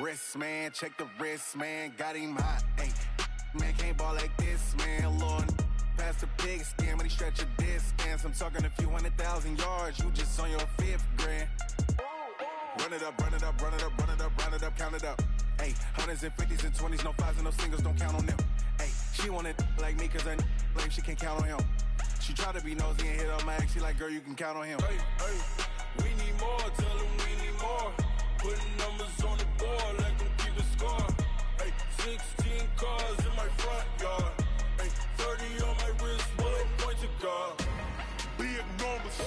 Wrist, man, check the wrist, man, got him hot. Hey, man, can't ball like this, man. Lord, past the pig skin, but he stretch a distance. I'm talking a few 100,000 yards, you just on your 5th grand. Run it up, run it up, run it up, run it up, round it up, count it up. Hey, hundreds and 50s and 20s, no 5s and no singles, don't count on them. Hey, she want it like me, cause her like she can't count on him. She try to be nosy and hit on my ex, she like, girl, you can count on him. Hey, hey, we need more, tell them we need more. Putting numbers on the board like I'm keeping score. Hey, 16 cars in my front yard. Hey, 30 on my wrist, what a point to guard. Big numbers,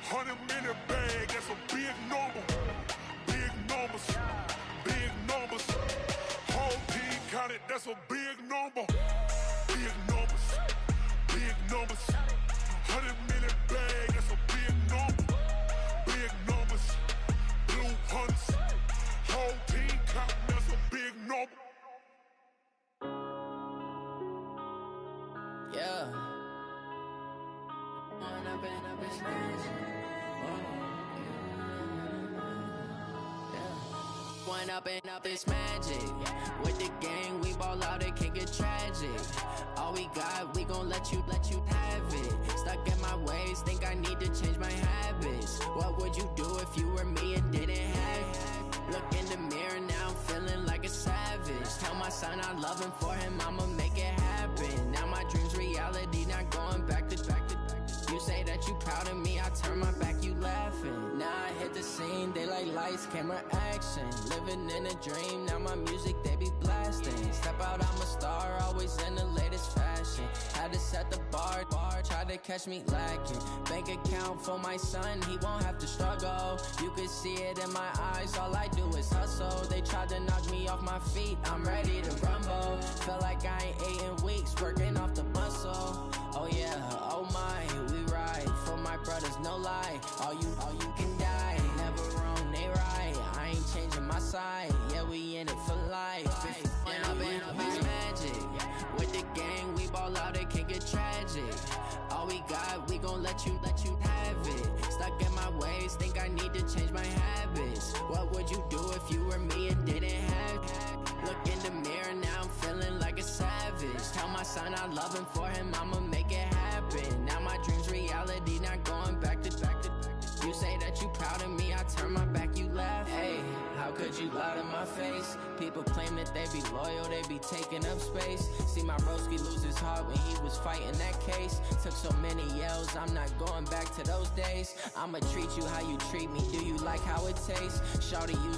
100-minute bag, that's a big number. Big numbers, whole team counted, that's a big number. Big numbers, 100-minute bag, that's a big number. Big numbers, blue hunts, whole team counting, that's a big number. Yeah. One up and up, it's magic. With the gang, we ball out, it can get tragic. All we got, we gon' let you have it. Stuck in my ways, think I need to change my habits. What would you do if you were me and didn't have it? Look in the mirror, now I'm feeling like a savage. Tell my son I love him, for him I'ma make it happen. Now my dream's reality, not going back to. You say that you proud of me, I turn my back, you laughing. Now I hit the scene, they like lights, camera, action. Living in a dream, now my music, they be blasting. Step out, I'm a star, always in the latest fashion. Had to set the bar, try to catch me lacking. Bank account for my son, he won't have to struggle. You could see it in my eyes, all I do is hustle. They tried to knock me off my feet, I'm ready to rumble. Felt like I ain't ate in weeks, working off the muscle. Oh yeah, oh my, we ride for my brothers, no lie. All you can die, never wrong, they right. I ain't changing my side, yeah, we in it for life. When up and up is magic. With the gang, we ball out, it can get tragic. All we got, we gon' let you have it. Stuck in my ways, think I need to change my habits. What would you do if you were me and didn't have it? Look in the mirror, now I'm feeling like a savage. Tell my son I love him, for him I'ma make it happen. Now my dream's reality, not going back to. You say that you proud of me, I turn my back, you laugh. Hey, how could you lie to my face? People claim that they be loyal, they be taking up space. See my broski lose his heart when he was fighting that case. Took so many yells, I'm not going back to those days. I'ma treat you how you treat me, do you like how it tastes? Shawty, you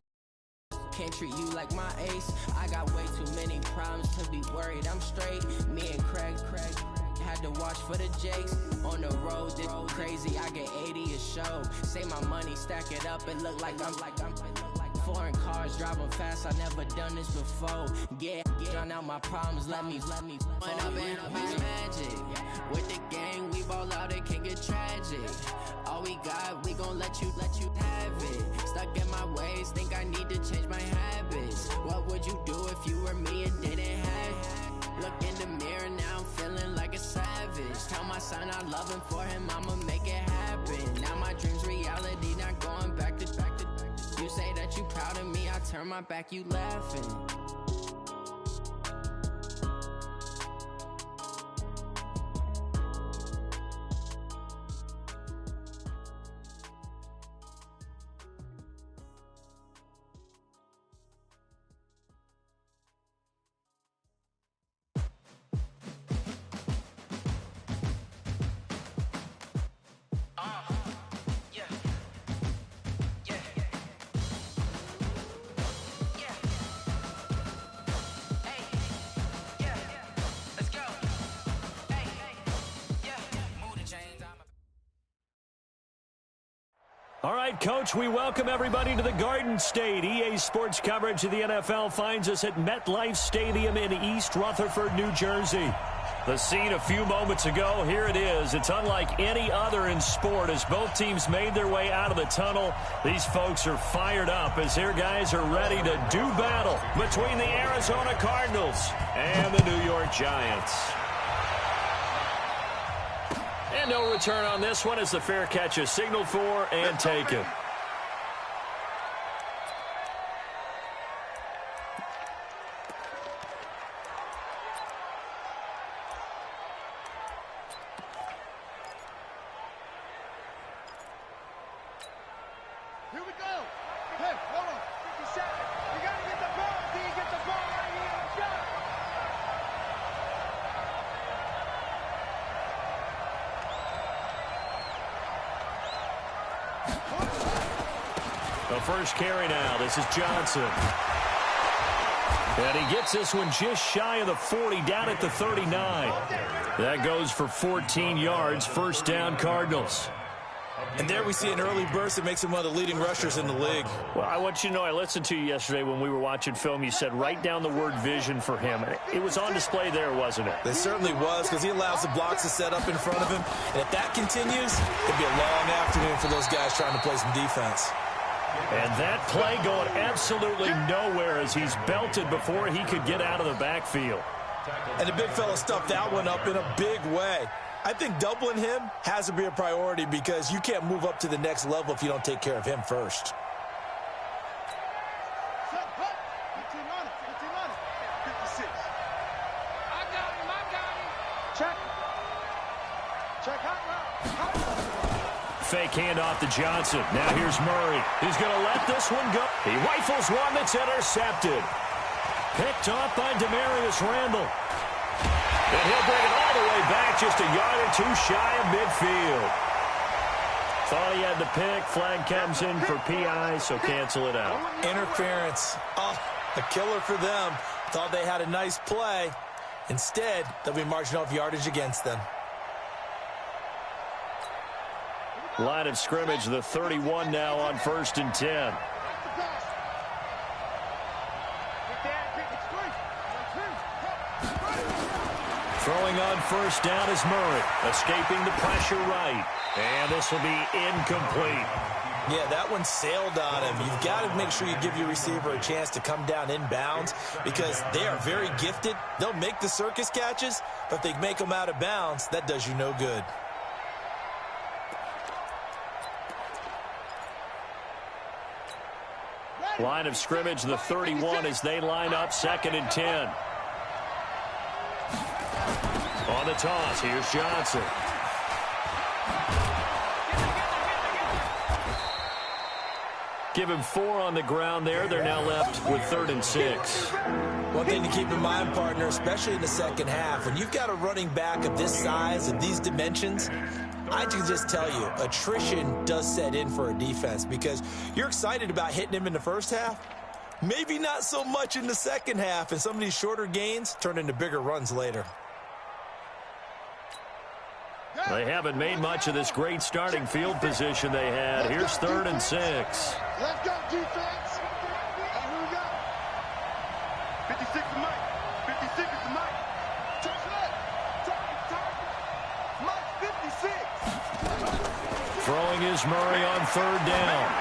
can't treat you like my ace. I got way too many problems to be worried, I'm straight. Me and Craig had to watch for the Jakes. On the road, this crazy, I get 80 a show. Say my money, stack it up, it look like I'm foreign cars, driving fast, I never done this before. Yeah, drown out my problems, let me When up and up is magic. With the gang, we ball out, it can get tragic. All we got, we gon' let you have it. Stuck in my ways, think I need to change my habits. What would you do if you were me and didn't have it? Look in the mirror, now I'm feeling like a savage. Tell my son I love him, for him I'ma make it happen. Now my dream's reality, not going back to. You say that you proud of me, I turn my back, you laughing. All right, Coach, we welcome everybody to the Garden State. EA Sports coverage of the NFL finds us at MetLife Stadium in East Rutherford, New Jersey. The scene a few moments ago, here it is. It's unlike any other in sport as both teams made their way out of the tunnel. These folks are fired up as their guys are ready to do battle between the Arizona Cardinals and the New York Giants. And no return on this one as the fair catch is signaled for and taken. Here we go. Hey, hold on. 50 seconds. You got to get the ball. D, get the ball right here. Let's go. The first carry now. This is Johnson. And he gets this one just shy of the 40, down at the 39. That goes for 14 yards. First down, Cardinals. And there we see an early burst that makes him one of the leading rushers in the league. Well, I want you to know, I listened to you yesterday when we were watching film. You said write down the word vision for him. It was on display there, wasn't it? It certainly was, because he allows the blocks to set up in front of him. And if that continues, it'd be a long afternoon for those guys trying to play some defense. And that play going absolutely nowhere as he's belted before he could get out of the backfield. And the big fella stuffed that one up in a big way. I think doubling him has to be a priority because you can't move up to the next level if you don't take care of him first. Fake handoff to Johnson. Now here's Murray. He's going to let this one go. He rifles one that's intercepted. Picked off by Demarius Randall. And he'll bring it all the way back, just a yard or two shy of midfield. Thought he had the pick. Flag comes in for PI, so cancel it out. Interference. Oh, a killer for them. Thought they had a nice play. Instead, they'll be marching off yardage against them. Line of scrimmage, the 31 now on 1st and 10. Throwing on first down is Murray, escaping the pressure right. And this will be incomplete. Yeah, that one sailed on him. You've got to make sure you give your receiver a chance to come down inbounds because they are very gifted. They'll make the circus catches, but if they make them out of bounds, that does you no good. Line of scrimmage, the 31 as they line up 2nd and 10. On the toss, here's Johnson. Give him 4 on the ground there. They're now left with 3rd and 6. One thing to keep in mind, partner, especially in the second half, when you've got a running back of this size and these dimensions, I can just tell you, attrition does set in for a defense because you're excited about hitting him in the first half. Maybe not so much in the second half, and some of these shorter gains turn into bigger runs later. They haven't made much of this great starting field position they had. Here's 3rd and 6. Let's go, defense. And here we go. 56 to Mike. 56 to Mike. Touch left. Mike, 56. Throwing is Murray on 3rd down.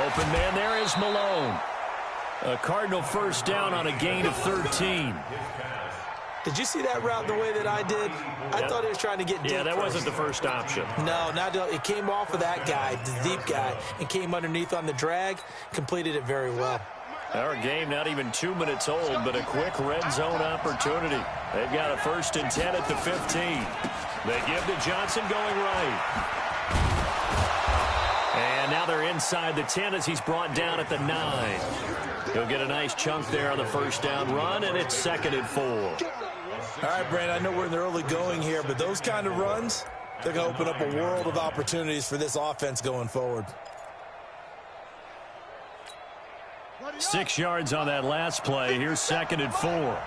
Open man there is Malone. A Cardinal first down on a gain of 13. Did you see that route the way that I did? I thought he was trying to get deep. Yeah, that first. wasn't the first option. No, it came off of that guy, the deep guy, and came underneath on the drag, completed it very well. Our game not even 2 minutes old, but a quick red zone opportunity. They've got a 1st and 10 at the 15. They give to Johnson going right. And now they're inside the 10 as he's brought down at the 9. He'll get a nice chunk there on the first down run, and it's 2nd and 4. All right, Brandon, I know we're in the early going here, but those kind of runs, they're going to open up a world of opportunities for this offense going forward. 6 yards on that last play. Here's 2nd and 4.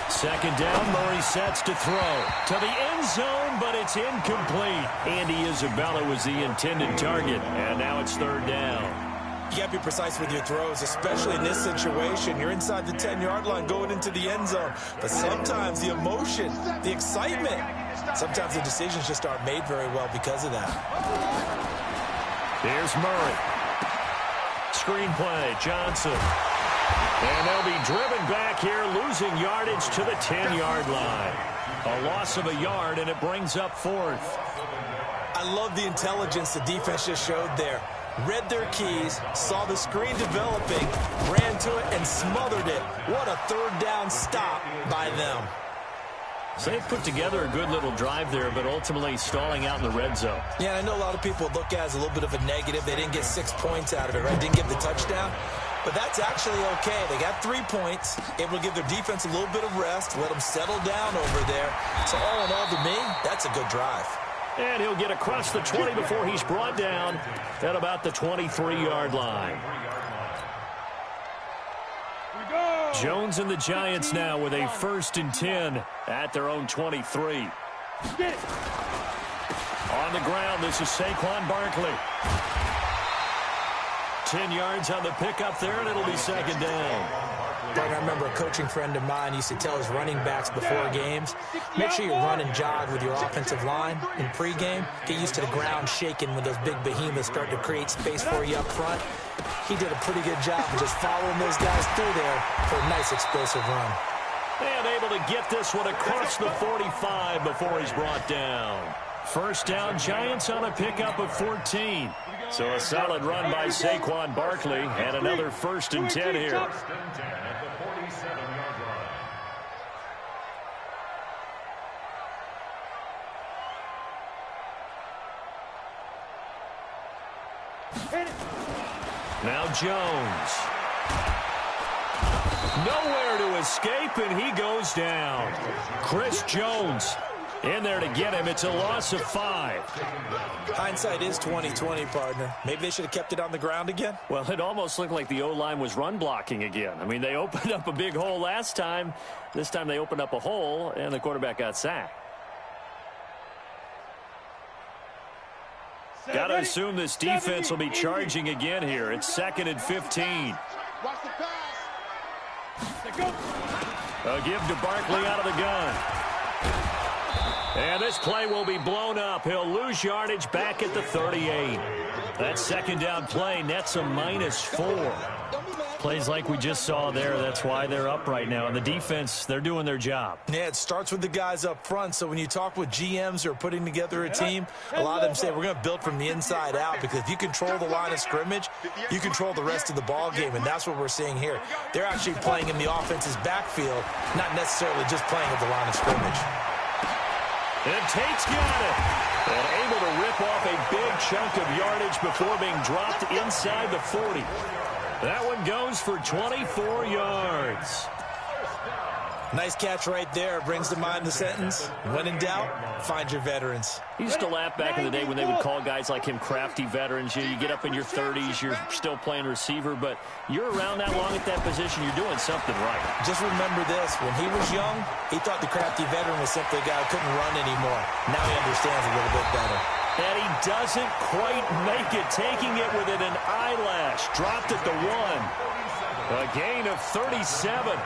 2nd down, Murray sets to throw. To the end zone, but it's incomplete. Andy Isabella was the intended target, and now it's 3rd down. You got to be precise with your throws, especially in this situation. You're inside the 10-yard line going into the end zone. But sometimes the emotion, the excitement, sometimes the decisions just aren't made very well because of that. Here's Murray. Screenplay, Johnson. And they'll be driven back here, losing yardage to the 10-yard line. A loss of a yard, and it brings up 4th. I love the intelligence the defense just showed there. Read their keys, saw the screen developing, ran to it, and smothered it. What a 3rd down stop by them. So they've put together a good little drive there, but ultimately stalling out in the red zone. Yeah, I know a lot of people look at it as a little bit of a negative. They didn't get 6 points out of it, right? Didn't get the touchdown. But that's actually okay. They got 3 points, able to give their defense a little bit of rest, let them settle down over there. So all in all, to me, that's a good drive. And he'll get across the 20 before he's brought down at about the 23-yard line. Jones and the Giants now with a 1st and 10 at their own 23. On the ground, this is Saquon Barkley. 10 yards on the pickup there, and it'll be 2nd down. I remember a coaching friend of mine used to tell his running backs before games, make sure you run and jog with your offensive line in pregame. Get used to the ground shaking when those big behemoths start to create space for you up front. He did a pretty good job of just following those guys through there for a nice explosive run. And able to get this one across the 45 before he's brought down. 1st down, Giants on a pickup of 14. So a solid run by Saquon Barkley and another 1st and 10 here. 1st and 10 at the 47-yard line. Now Jones. Nowhere to escape, and he goes down. Chris Jones in there to get him. It's a loss of 5. Hindsight is 20/20, partner. Maybe they should have kept it on the ground again. Well, it almost looked like the O-line was run blocking again. I mean, they opened up a big hole last time. This time they opened up a hole, and the quarterback got sacked. Got to assume this defense will be charging again here. It's 2nd and 15. Watch the pass. A give to Barkley out of the gun. And this play will be blown up. He'll lose yardage back at the 38. That 2nd down play nets a -4. Plays like we just saw there. That's why they're up right now. And the defense, they're doing their job. Yeah, it starts with the guys up front. So when you talk with GMs who are putting together a team, a lot of them say we're going to build from the inside out, because if you control the line of scrimmage, you control the rest of the ball game, and that's what we're seeing here. They're actually playing in the offense's backfield, not necessarily just playing at the line of scrimmage. And Tate's got it. And able to rip off a big chunk of yardage before being dropped inside the 40. That one goes for 24 yards. Nice catch right there. Brings to mind the sentence, when in doubt, find your veterans. He used to laugh back in the day when they would call guys like him crafty veterans. You get up in your 30s, you're still playing receiver, but you're around that long at that position, you're doing something right. Just remember this. When he was young, he thought the crafty veteran was simply a guy who couldn't run anymore. Now he understands a little bit better. And he doesn't quite make it, taking it within an eyelash. Dropped at the 1. A gain of 37.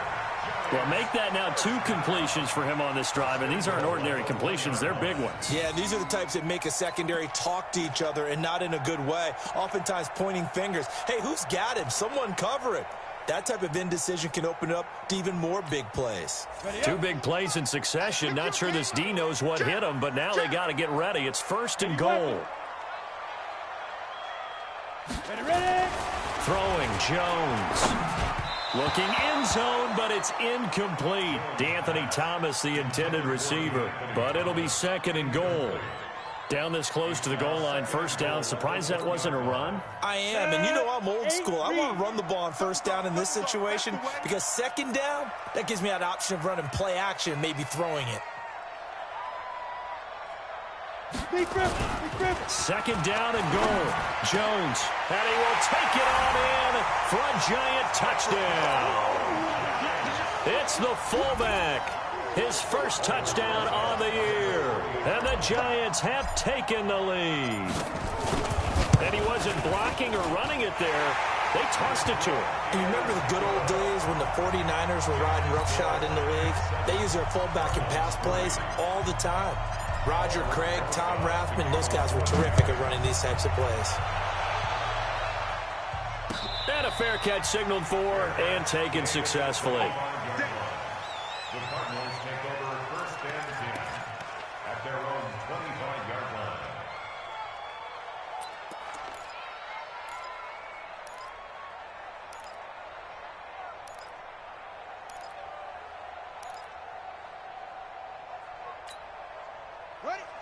Well, make that now 2 completions for him on this drive, and these aren't ordinary completions. They're big ones. Yeah, these are the types that make a secondary talk to each other, and not in a good way. Oftentimes pointing fingers. Hey, who's got him? Someone cover it. That type of indecision can open up to even more big plays. 2 big plays in succession. Not sure this D knows what hit him, but now they got to get ready. It's 1st and goal. Ready. Throwing Jones. Looking end zone, but it's incomplete. D'Anthony Thomas, the intended receiver. But it'll be 2nd and goal. Down this close to the goal line, 1st down. Surprised that wasn't a run? I am, and you know I'm old school. I want to run the ball on 1st down in this situation, because 2nd down, that gives me that option of running play action, maybe throwing it. 2nd down and goal. Jones, and he will take it on in for a giant touchdown. It's the fullback. His 1st touchdown on the year. And the Giants have taken the lead. And he wasn't blocking or running it there. They tossed it to him. You remember the good old days when the 49ers were riding roughshod in the league? They used their fullback in pass plays all the time. Roger Craig, Tom Rathman, those guys were terrific at running these types of plays. And a fair catch signaled for and taken successfully. The Cardinals take over 1st and 10 at their own 25-yard line.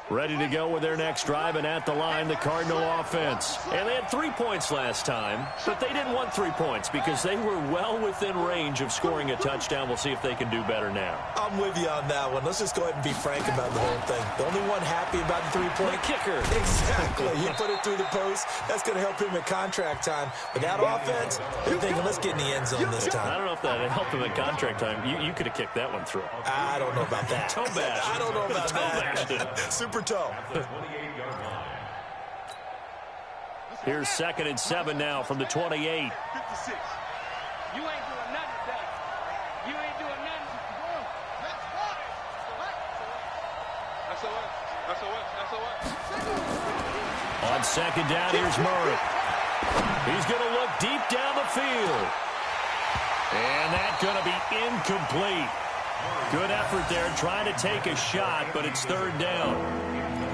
Ready to go with their next drive, and at the line, the Cardinal offense. And they had 3 points last time, but they didn't want 3 points because they were well within range of scoring a touchdown. We'll see if they can do better now. I'm with you on that one. Let's just go ahead and be frank about the whole thing. The only one happy about the three-point kicker. Exactly. He put it through the post. That's going to help him at contract time. But that offense, they're thinking, let's get in the end zone this time. I don't know if that helped him at contract time. You could have kicked that one through. I don't know about that. Toe bash. I don't know about that. Super toe. Here's 2nd and 7 now from the 28. 56. You ain't doing nothing today. You ain't doing nothing. That's a what? That's a what? That's a what? On 2nd down, here's Murray. He's going to look deep down the field. And that's going to be incomplete. Good effort there, trying to take a shot, but it's 3rd down.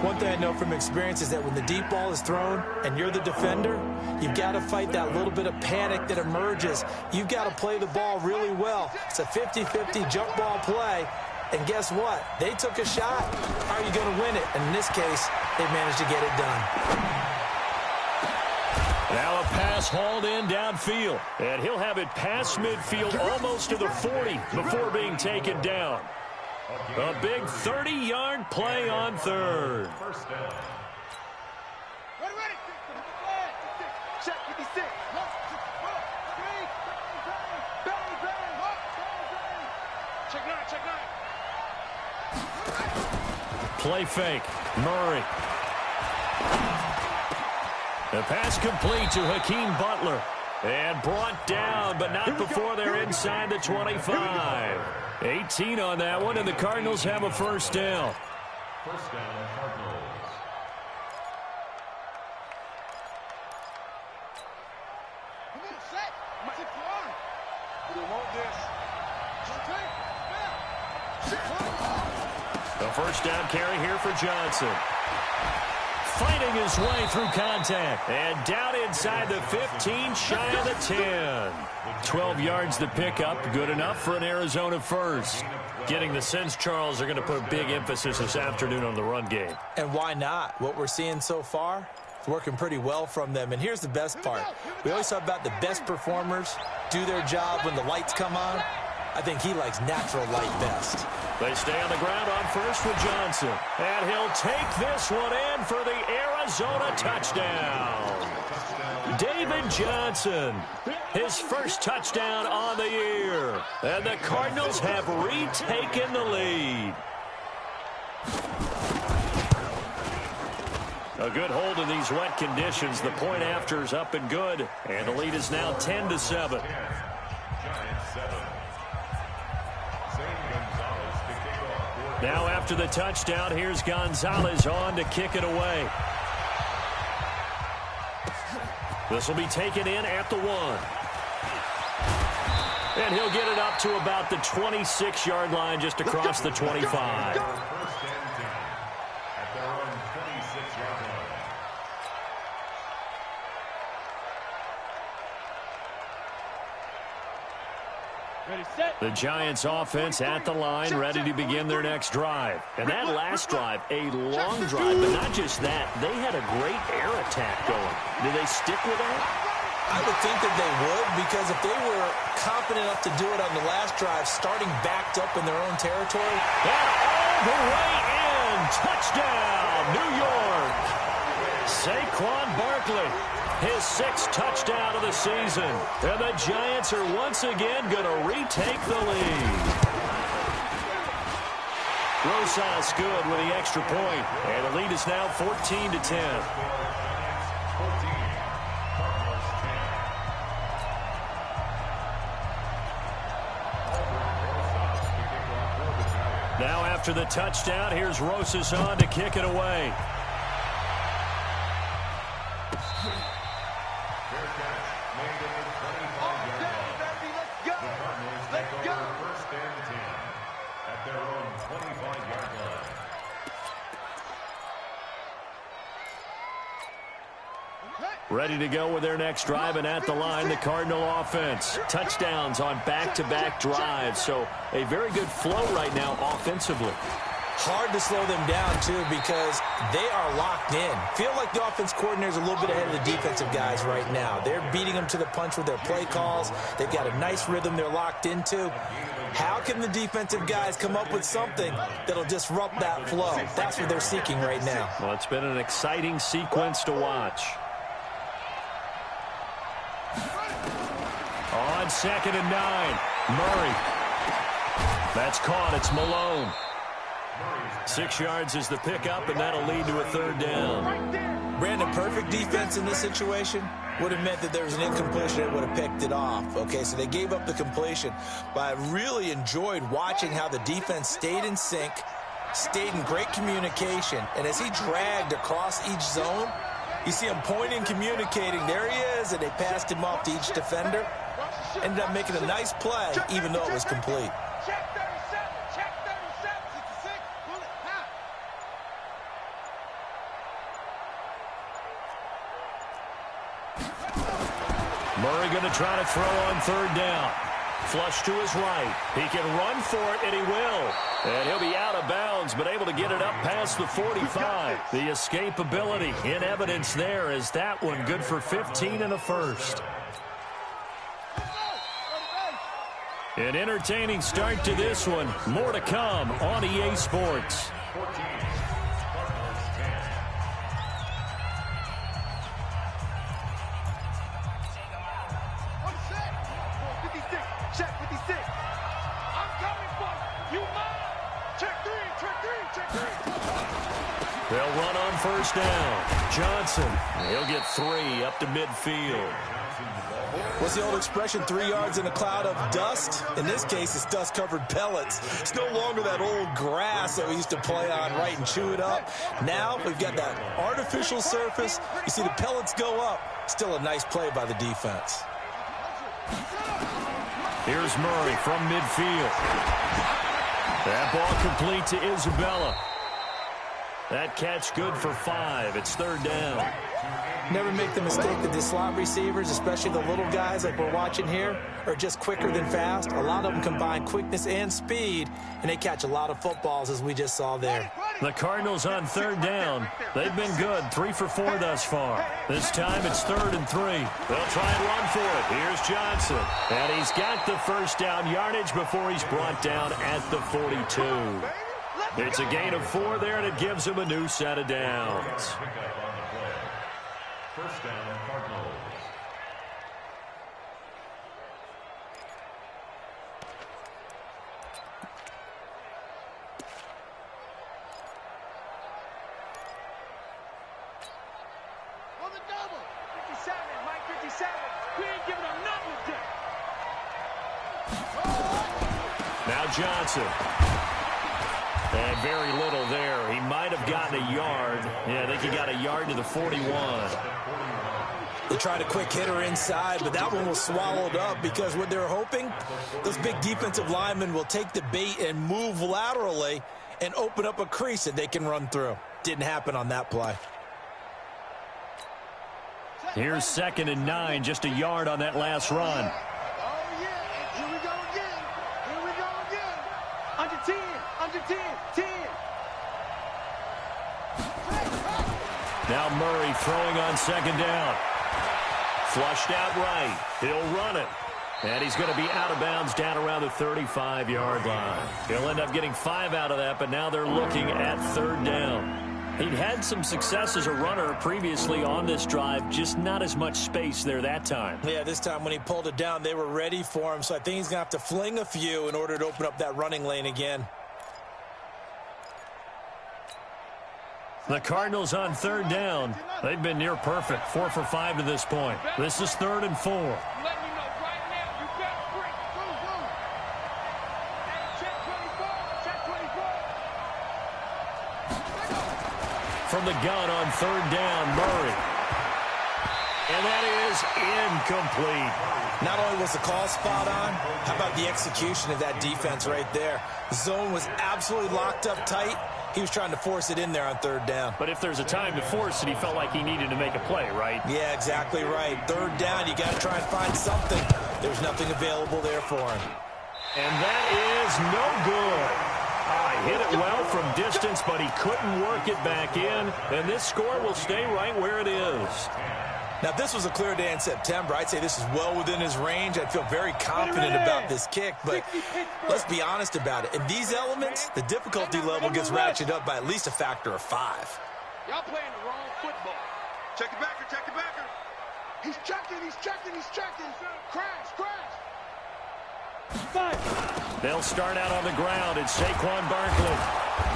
One thing I know from experience is that when the deep ball is thrown and you're the defender, you've got to fight that little bit of panic that emerges. You've got to play the ball really well. It's a 50-50 jump ball play. And guess what? They took a shot. How are you going to win it? And in this case, they managed to get it done. Now a pass hauled in downfield. And he'll have it past midfield almost to the 40 before being taken down. A big 30-yard play on 3rd. Ready. Check 56. Check 9. Play fake. Murray. The pass complete to Hakeem Butler. And brought down, but not before they're inside the 25. 18 on that one, and the Cardinals have a 1st down. First down, Cardinals. Come on, set. We want this. The 1st down carry here for Johnson. Fighting his way through contact. And down inside the 15, shy of the 10. 12 yards to pick up. Good enough for an Arizona 1st. Getting the sense, Charles, are going to put a big emphasis this afternoon on the run game. And why not? What we're seeing so far is working pretty well from them. And here's the best part. We always talk about the best performers do their job when the lights come on. I think he likes natural light best. They stay on the ground on 1st with Johnson. And he'll take this one in for the Arizona touchdown. David Johnson, his 1st touchdown on the year. And the Cardinals have retaken the lead. A good hold in these wet conditions. The point after is up and good. And the lead is now 10-7. Now after the touchdown, here's Gonzalez on to kick it away. This will be taken in at the 1. And he'll get it up to about the 26-yard line just across the 25. The Giants offense at the line, ready to begin their next drive. And that last drive, a long drive, but not just that. They had a great air attack going. Do they stick with that? I would think that they would, because if they were confident enough to do it on the last drive, starting backed up in their own territory. And all the way in. Touchdown, New York. Saquon Barkley. His 6th touchdown of the season. And the Giants are once again going to retake the lead. Rosas good with the extra point. And the lead is now 14-10. Now after the touchdown, here's Rosas on to kick it away. Ready to go with their next drive, and at the line, the Cardinal offense. Touchdowns on back-to-back drives, so a very good flow right now offensively. Hard to slow them down, too, because they are locked in. Feel like the offense coordinator is a little bit ahead of the defensive guys right now. They're beating them to the punch with their play calls. They've got a nice rhythm they're locked into. How can the defensive guys come up with something that'll disrupt that flow? That's what they're seeking right now. Well, it's been an exciting sequence to watch. On 2nd and 9, Murray. That's caught. It's Malone. 6 yards is the pickup, and that'll lead to a 3rd down. Brandon, perfect defense in this situation would have meant that there was an incompletion that would have picked it off. Okay, so they gave up the completion, but I really enjoyed watching how the defense stayed in sync, stayed in great communication, and as he dragged across each zone, you see him pointing, communicating. There he is, and they passed him off to each defender. Ended up making a nice play, even though it was complete. Murray going to try to throw on 3rd down. Flush to his right. He can run for it, and he will. And he'll be out of bounds, but able to get it up past the 45. The escapability in evidence there is that one good for 15 and a first. An entertaining start to this one. More to come on EA Sports. They'll run on 1st down. Johnson, he'll get 3 up to midfield. What's the old expression, 3 yards in a cloud of dust? In this case, it's dust-covered pellets. It's no longer that old grass that we used to play on, right, and chew it up. Now we've got that artificial surface. You see the pellets go up. Still a nice play by the defense. Here's Murray from midfield. That ball complete to Isabella. That catch good for 5. It's 3rd down. Never make the mistake that the slot receivers, especially the little guys like we're watching here, are just quicker than fast. A lot of them combine quickness and speed, and they catch a lot of footballs, as we just saw there. The Cardinals on 3rd down. They've been good, 3 for 4 thus far. This time it's 3rd and 3. They'll try and run for it. Here's Johnson. And he's got the 1st down yardage before he's brought down at the 42. It's a gain of 4 there, and it gives him a new set of downs. 1st down, Cardinals. On the double. 57, Mike 57. We ain't giving him nothing today. Now Johnson. And very little there. He might have gotten a yard. Yeah, I think he got a yard to the 41. They tried a quick hitter inside, but that one was swallowed up because what they're hoping, those big defensive linemen will take the bait and move laterally and open up a crease that they can run through. Didn't happen on that play. Here's 2nd and 9, just a yard on that last run. Oh, yeah. Here we go again. Here we go again. Under 10. Under 10. 10. Now Murray throwing on 2nd down. Flushed out right. He'll run it. And he's going to be out of bounds down around the 35-yard line. He'll end up getting 5 out of that, but now they're looking at 3rd down. He'd had some success as a runner previously on this drive, just not as much space there that time. Yeah, this time when he pulled it down, they were ready for him, so I think he's going to have to fling a few in order to open up that running lane again. The Cardinals on 3rd down. They've been near perfect, 4 for 5 to this point. This is 3rd and 4. Let me know right now. You better break. Go, go. Hey, check 24. Check 24. From the gun on 3rd down, Murray. And that is incomplete. Not only was the call spot on, how about the execution of that defense right there? The zone was absolutely locked up tight. He was trying to force it in there on 3rd down. But if there's a time to force it, he felt like he needed to make a play, right? Yeah, exactly right. 3rd down, you got to try and find something. There's nothing available there for him. And that is no good. Hit it well from distance. but he couldn't work it back in, and this score will stay right where it is. Now, if this was a clear day in September, I'd say this is well within his range. I'd feel very confident about this kick, but let's be honest about it. In these elements, the difficulty level gets ratcheted up by at least a factor of 5. Y'all playing the wrong football. Check the backer, check the backer. He's checking, he's checking, he's checking. Crash, crash. They'll start out on the ground. It's Saquon Barkley.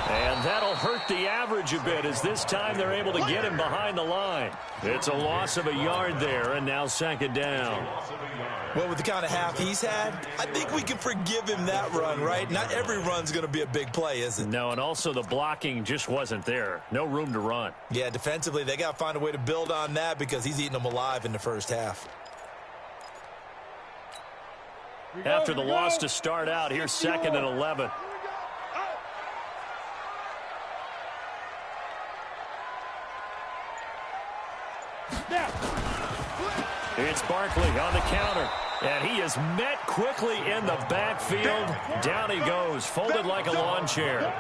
And that'll hurt the average a bit as this time they're able to get him behind the line. It's a loss of a yard there, and now second down. Well, with the kind of half he's had, I think we can forgive him that run, right? Not every run's going to be a big play, is it? No, and also the blocking just wasn't there. No room to run. Yeah, defensively, they got to find a way to build on that because he's eating them alive in the first half. After the loss to start out, here's second and 11. It's Barkley on the counter, and he is met quickly in the backfield. Down he goes, folded like a lawn chair.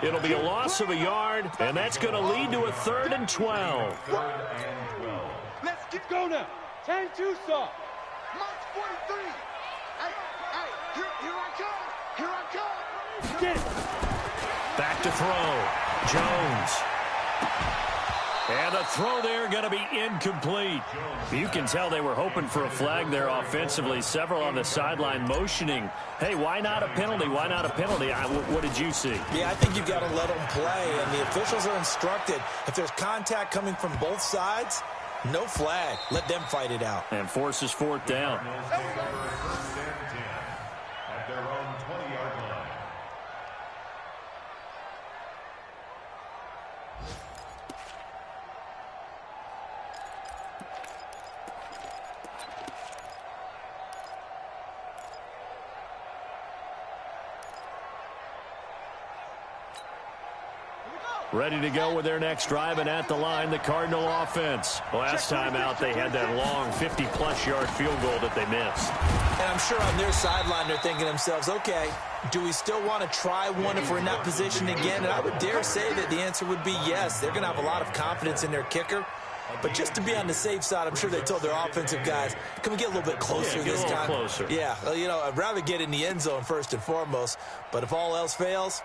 It'll be a loss of a yard, and that's going to lead to a 3rd and 12. Let's get going now. 10-2 soft. March 43. Hey, here I come. Here I come. Get it. Back to throw. Jones. And the throw there going to be incomplete. You can tell they were hoping for a flag there offensively. Several on the sideline motioning, hey, why not a penalty? Why not a penalty? What did you see? Yeah, I think you've got to let them play, and the officials are instructed. If there's contact coming from both sides, no flag. Let them fight it out. And forces 4th down. At their own 20-yard line. Ready to go with their next drive, and at the line, the Cardinal offense. Last time out, they had that long 50-plus yard field goal that they missed. And I'm sure on their sideline, they're thinking to themselves, okay, do we still want to try one if we're in that position again? And I would dare say that the answer would be yes. They're going to have a lot of confidence in their kicker. But just to be on the safe side, I'm sure they told their offensive guys, can we get a little bit closer this time? Closer. Yeah, well, you know, I'd rather get in the end zone first and foremost. But if all else fails,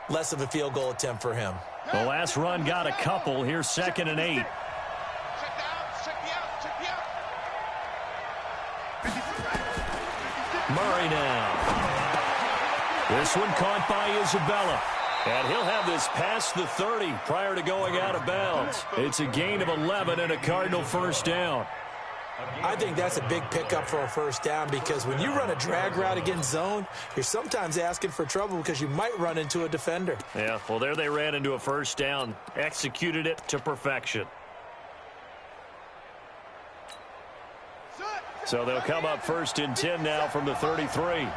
less of a field goal attempt for him. The last run got a couple. Here's 2nd and 8. Check the out, check the out, check the out. Murray now. This one caught by Isabella. And he'll have this past the 30 prior to going out of bounds. It's a gain of 11 and a Cardinal 1st down. I think that's a big pickup for a 1st down because when you run a drag route against zone, you're sometimes asking for trouble because you might run into a defender. Yeah, well, there they ran into a 1st down, executed it to perfection. So they'll come up 1st and 10 now from the 33.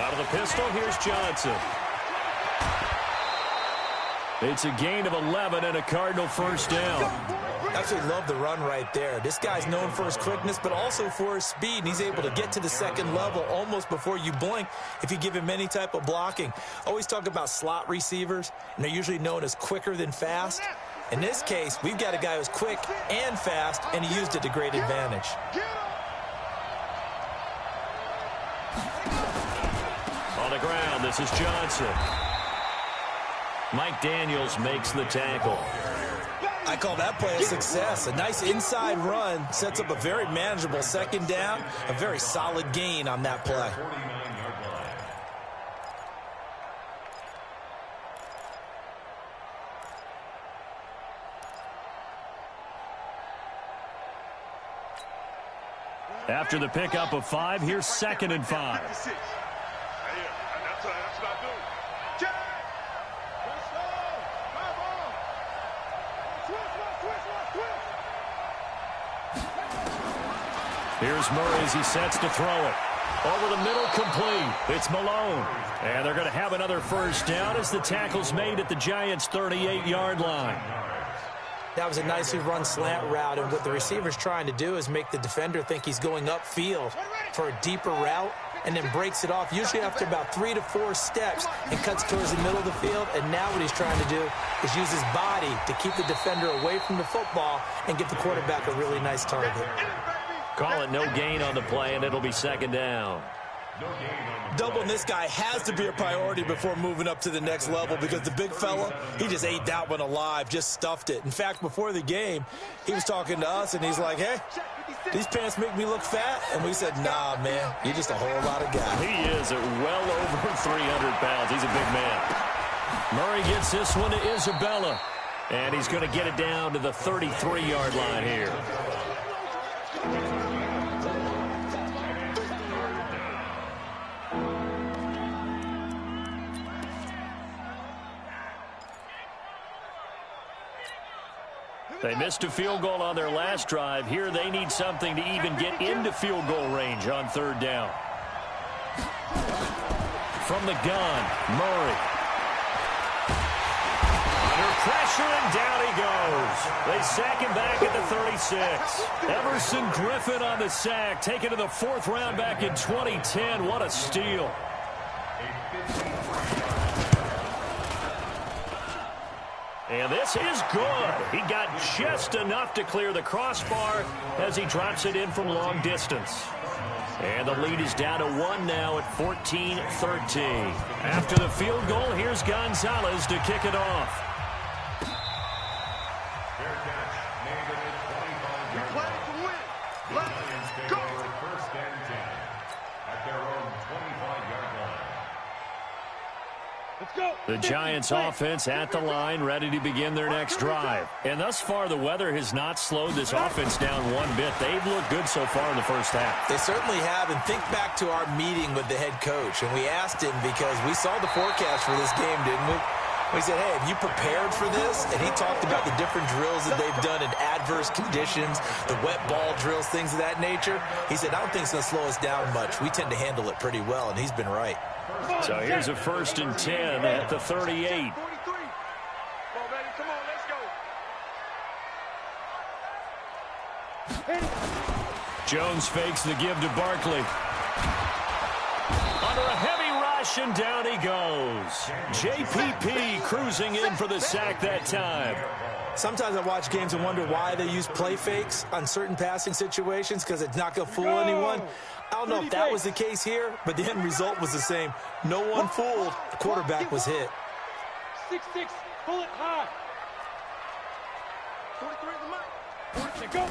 Out of the pistol, here's Johnson. It's a gain of 11 and a Cardinal 1st down. Absolutely love the run right there. This guy's known for his quickness, but also for his speed. And he's able to get to the 2nd level almost before you blink if you give him any type of blocking. Always talk about slot receivers, and they're usually known as quicker than fast. In this case, we've got a guy who's quick and fast, and he used it to great advantage. On the ground, this is Johnson. Mike Daniels makes the tackle. I call that play a success. A nice inside run sets up a very manageable 2nd down, a very solid gain on that play. After the pickup of 5, here's 2nd and 5. That's what I do. Check. Here's Murray as he sets to throw it. Over the middle, complete. It's Malone. And they're going to have another 1st down as the tackle's made at the Giants' 38-yard line. That was a nicely run slant route, and what the receiver's trying to do is make the defender think he's going upfield for a deeper route, and then breaks it off, usually after about 3 to 4 steps, and cuts towards the middle of the field. And now what he's trying to do is use his body to keep the defender away from the football and get the quarterback a really nice target. Call it no gain on the play, and it'll be second down. Doubling this guy has to be a priority before moving up to the next level, because the big fella, he just ate that one alive, just stuffed it. In fact, before the game, he was talking to us, and he's like, hey, these pants make me look fat. And we said, nah, man, you're just a whole lot of guy. He is at well over 300 pounds. He's a big man. Murray gets this one to Isabella, and he's going to get it down to the 33-yard line here. They missed a field goal on their last drive. Here they need something to even get into field goal range on third down. From the gun, Murray. Under pressure, and down he goes. They sack him back at the 36. Everson Griffin on the sack, taken to the 4th round back in 2010. What a steal. And this is good. He got just enough to clear the crossbar as he drops it in from long distance. And the lead is down to 1 now at 14-13. After the field goal, here's Gonzalez to kick it off. We play to win. Let's go. First and 10 at their own 25-yard line. Let's go. The Giants offense at the line, ready to begin their next drive. And thus far, the weather has not slowed this offense down one bit. They've looked good so far in the first half. They certainly have. And think back to our meeting with the head coach. And we asked him, because we saw the forecast for this game, didn't we? We said, hey, have you prepared for this? And he talked about the different drills that they've done in adverse conditions, the wet ball drills, things of that nature. He said, I don't think it's going to slow us down much. We tend to handle it pretty well, and he's been right. So here's a 1st and 10 at the 38. 43. Come on, baby. Come on, let's go. Jones fakes the give to Barkley. Under a heavy rush, and down he goes. JPP cruising in for the sack that time. Sometimes I watch games and wonder why they use play fakes on certain passing situations, because it's not going to fool anyone. I don't know if that was the case here, but the end result was the same. No one fooled. The quarterback was hit. 6-6, pull it high. 43 in the mic. 40 to go.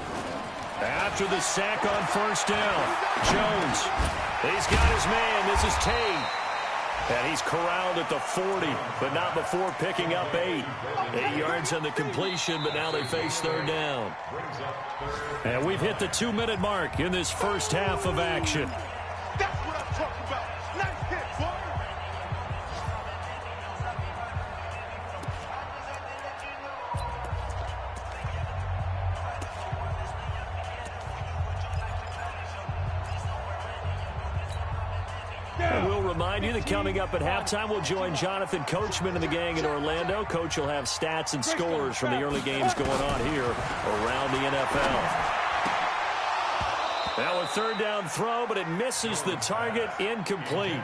After the sack on 1st down, Jones, he's got his man. This is Tate. And he's corralled at the 40, but not before picking up 8. 8 yards on the completion, but now they face 3rd down. And we've hit the 2-minute mark in this first half of action. That's what I'm talking about. Nice hit, boy. And we'll remind you that coming up at halftime, we'll join Jonathan Coachman and the gang in Orlando. Coach will have stats and scores from the early games going on here around the NFL. Now a 3rd down throw, but it misses the target, incomplete.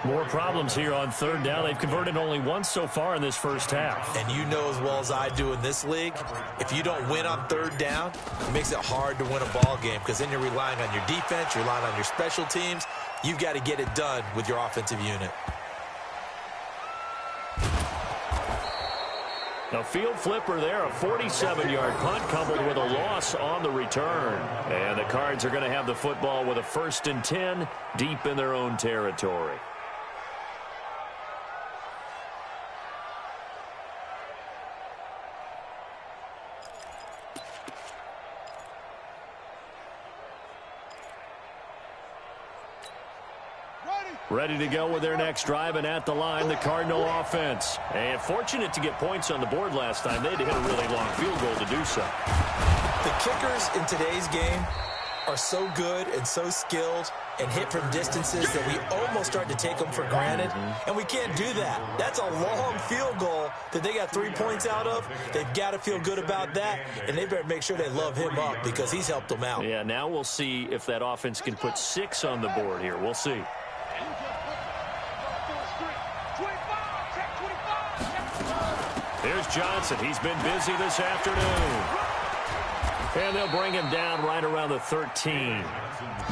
More problems here on 3rd down. They've converted only once so far in this first half. And you know as well as I do in this league, if you don't win on 3rd down, it makes it hard to win a ball game, because then you're relying on your defense, you're relying on your special teams. You've got to get it done with your offensive unit. A field flipper there, a 47-yard punt coupled with a loss on the return. And the Cards are going to have the football with a 1st and 10 deep in their own territory. Ready to go with their next drive, and at the line, the Cardinal offense. And fortunate to get points on the board last time. They had to hit a really long field goal to do so. The kickers in today's game are so good and so skilled and hit from distances that we almost start to take them for granted. And we can't do that. That's a long field goal that they got 3 points out of. They've got to feel good about that, and they better make sure they love him up, because he's helped them out. Yeah, now we'll see if that offense can put 6 on the board here. We'll see. Johnson. He's been busy this afternoon. And they'll bring him down right around the 13.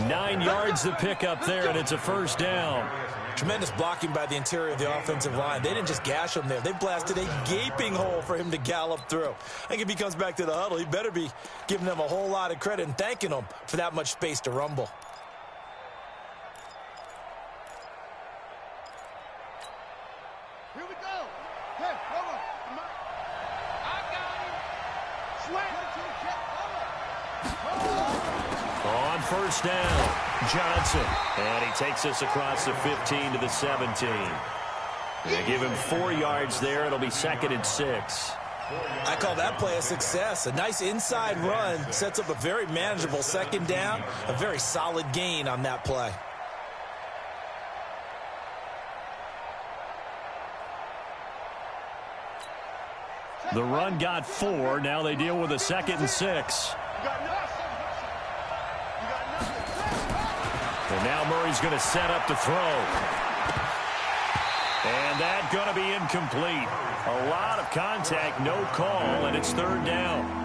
9 yards to pick up there, and it's a first down. Tremendous blocking by the interior of the offensive line. They didn't just gash him there. They blasted a gaping hole for him to gallop through. I think if he comes back to the huddle, he better be giving them a whole lot of credit and thanking them for that much space to rumble. Here we go. Hey, come on. I got him. On Swing. first down, Johnson. And he takes us across the 15 to the 17. They give him 4 yards there. It'll be 2nd and 6. I call that play a success. A nice inside run sets up a very manageable 2nd down. A very solid gain on that play. The run got 4. Now they deal with a 2nd and 6. And now Murray's going to set up to throw. And that's going to be incomplete. A lot of contact, no call, and it's 3rd down.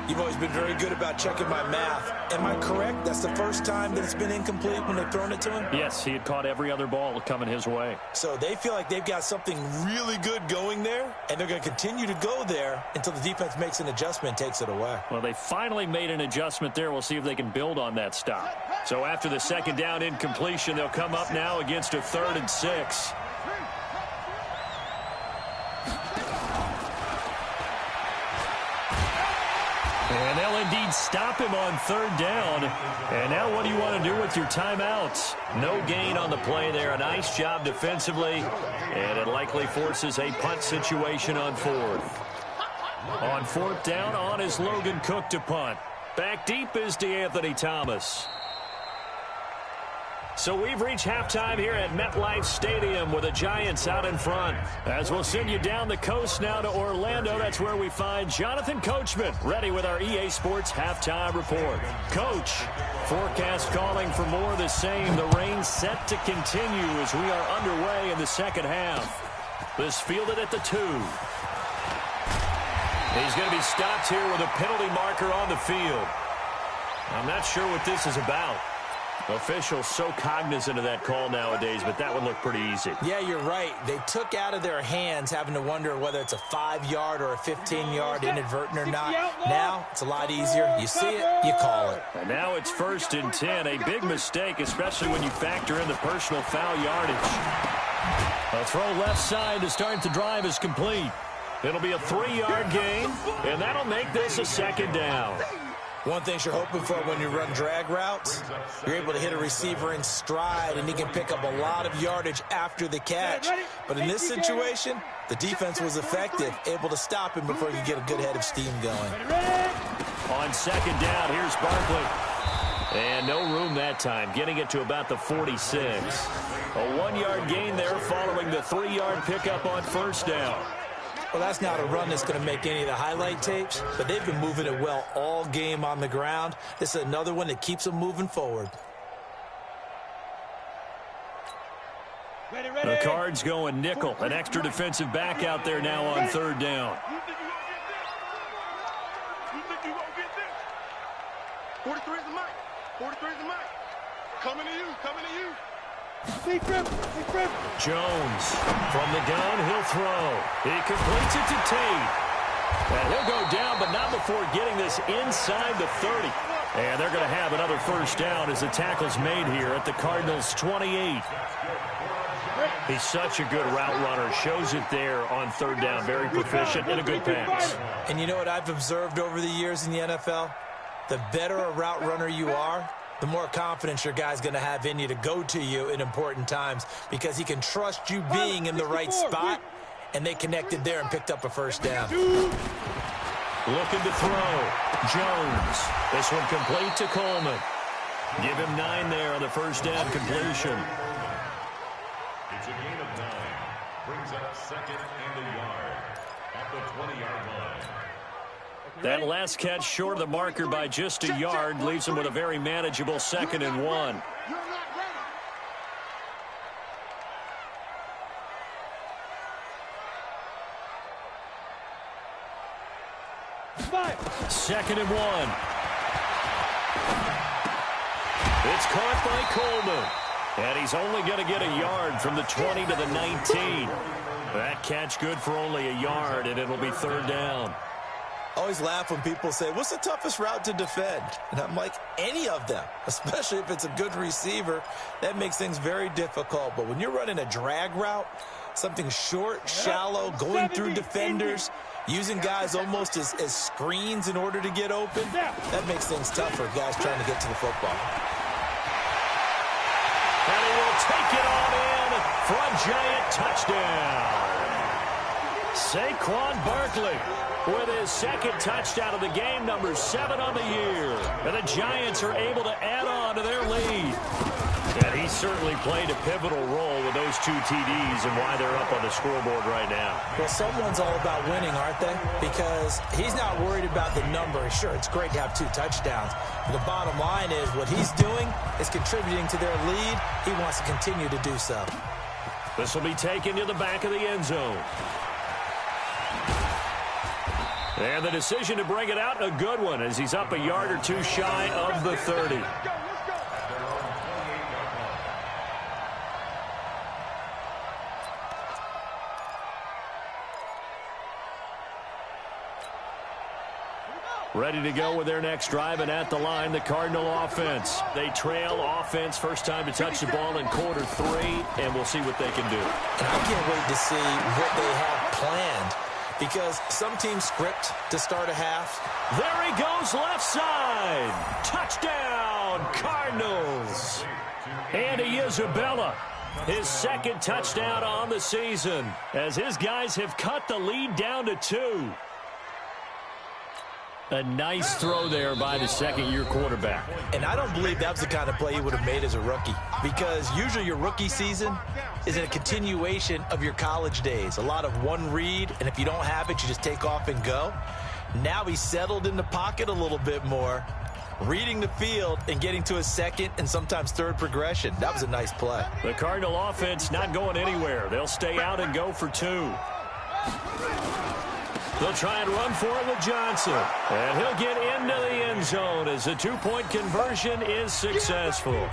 You've always been very good about checking my math. Am I correct? That's the first time that it's been incomplete when they've thrown it to him? Yes, he had caught every other ball coming his way. So they feel like they've got something really good going there, and they're going to continue to go there until the defense makes an adjustment and takes it away. Well, they finally made an adjustment there. We'll see if they can build on that stop. So after the 2nd down incompletion, they'll come up now against a 3rd and 6. And they'll indeed stop him on 3rd down. And now what do you want to do with your timeouts? No gain on the play there. A nice job defensively. And it likely forces a punt situation on 4th. On 4th down, on is Logan Cook to punt. Back deep is DeAnthony Thomas. So we've reached halftime here at MetLife Stadium with the Giants out in front. As we'll send you down the coast now to Orlando, that's where we find Jonathan Coachman ready with our EA Sports halftime report. Coach, forecast calling for more of the same. The rain set to continue as we are underway in the 2nd half. This fielded at the 2. He's going to be stopped here with a penalty marker on the field. I'm not sure what this is about. Officials so cognizant of that call nowadays, but that would look pretty easy. Yeah, you're right. They took out of their hands having to wonder whether it's a 5-yard or a 15-yard inadvertent or not. Now, it's a lot easier. You see it, you call it. And now it's 1st and 10. A big mistake, especially when you factor in the personal foul yardage. A throw left side to start the drive is complete. It'll be a 3-yard gain, and that'll make this a 2nd down. One thing you're hoping for when you run drag routes, you're able to hit a receiver in stride, and he can pick up a lot of yardage after the catch. But in this situation, the defense was effective, able to stop him before he could get a good head of steam going. On 2nd down, here's Barkley. And no room that time, getting it to about the 46. A 1-yard gain there following the 3-yard pickup on 1st down. Well, that's not a run that's going to make any of the highlight tapes, but they've been moving it well all game on the ground. This is another one that keeps them moving forward. The Cards going nickel. An extra defensive back out there now on 3rd down. You think you won't get this? 43 is the mic. 43 is the mic. Coming to you. Coming to you. Jones from the gun, he'll throw. He completes it to Tate. And he'll go down, but not before getting this inside the 30. And they're going to have another 1st down as the tackle's made here at the Cardinals' 28. He's such a good route runner. Shows it there on 3rd down. Very proficient and a good pass. And you know what I've observed over the years in the NFL? The better a route runner you are, the more confidence your guy's going to have in you to go to you in important times because he can trust you being in the right spot, and they connected there and picked up a 1st down. Looking to throw. Jones. This one complete to Coleman. Give him 9 there on the 1st down completion. It's a gain of 9. Brings up 2nd and a yard at the 20-yard line. That last catch short of the marker by just a yard leaves him with a very manageable 2nd and 1. 2nd and 1. It's caught by Coleman. And he's only going to get a yard from the 20 to the 19. That catch good for only a yard, and it'll be 3rd down. Always laugh when people say, what's the toughest route to defend? And I'm like, any of them, especially if it's a good receiver. That makes things very difficult. But when you're running a drag route, something short, shallow, going through defenders, using guys almost as screens in order to get open, that makes things tough for guys trying to get to the football. And he will take it on in for a giant touchdown. Saquon Barkley with his 2nd touchdown of the game, number 7 on the year. And the Giants are able to add on to their lead. And he certainly played a pivotal role with those 2 TDs and why they're up on the scoreboard right now. Well, someone's all about winning, aren't they? Because he's not worried about the number. Sure, it's great to have 2 touchdowns. But the bottom line is what he's doing is contributing to their lead. He wants to continue to do so. This will be taken to the back of the end zone. And the decision to bring it out, a good one, as he's up a yard or 2 shy of the 30. Ready to go with their next drive, and at the line, the Cardinal offense. They trail offense, first time to touch the ball in quarter 3, and we'll see what they can do. And I can't wait to see what they have planned, because some teams script to start a half. There he goes, left side. Touchdown, Cardinals. Andy Isabella, his 2nd touchdown on the season, as his guys have cut the lead down to 2. A nice throw there by the 2nd-year quarterback. And I don't believe that was the kind of play he would have made as a rookie, because usually your rookie season is a continuation of your college days. A lot of one read, and if you don't have it, you just take off and go. Now he's settled in the pocket a little bit more, reading the field and getting to his 2nd and sometimes 3rd progression. That was a nice play. The Cardinal offense not going anywhere. They'll stay out and go for 2. They'll try and run for it with Johnson. And he'll get into the end zone as the 2-point conversion is successful.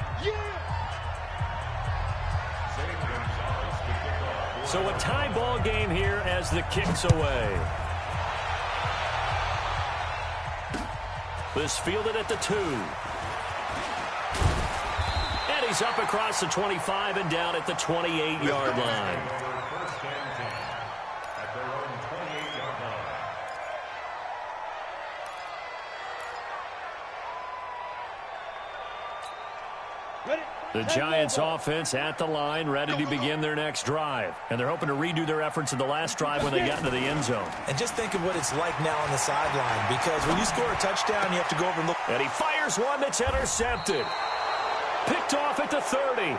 So a tie ball game here as the kick's away. This fielded at the 2. And he's up across the 25 and down at the 28-yard line. The Giants offense at the line, ready to begin their next drive. And they're hoping to redo their efforts in the last drive when they got into the end zone. And just think of what it's like now on the sideline, because when you score a touchdown, you have to go over and look. And he fires one that's intercepted. Picked off at the 30.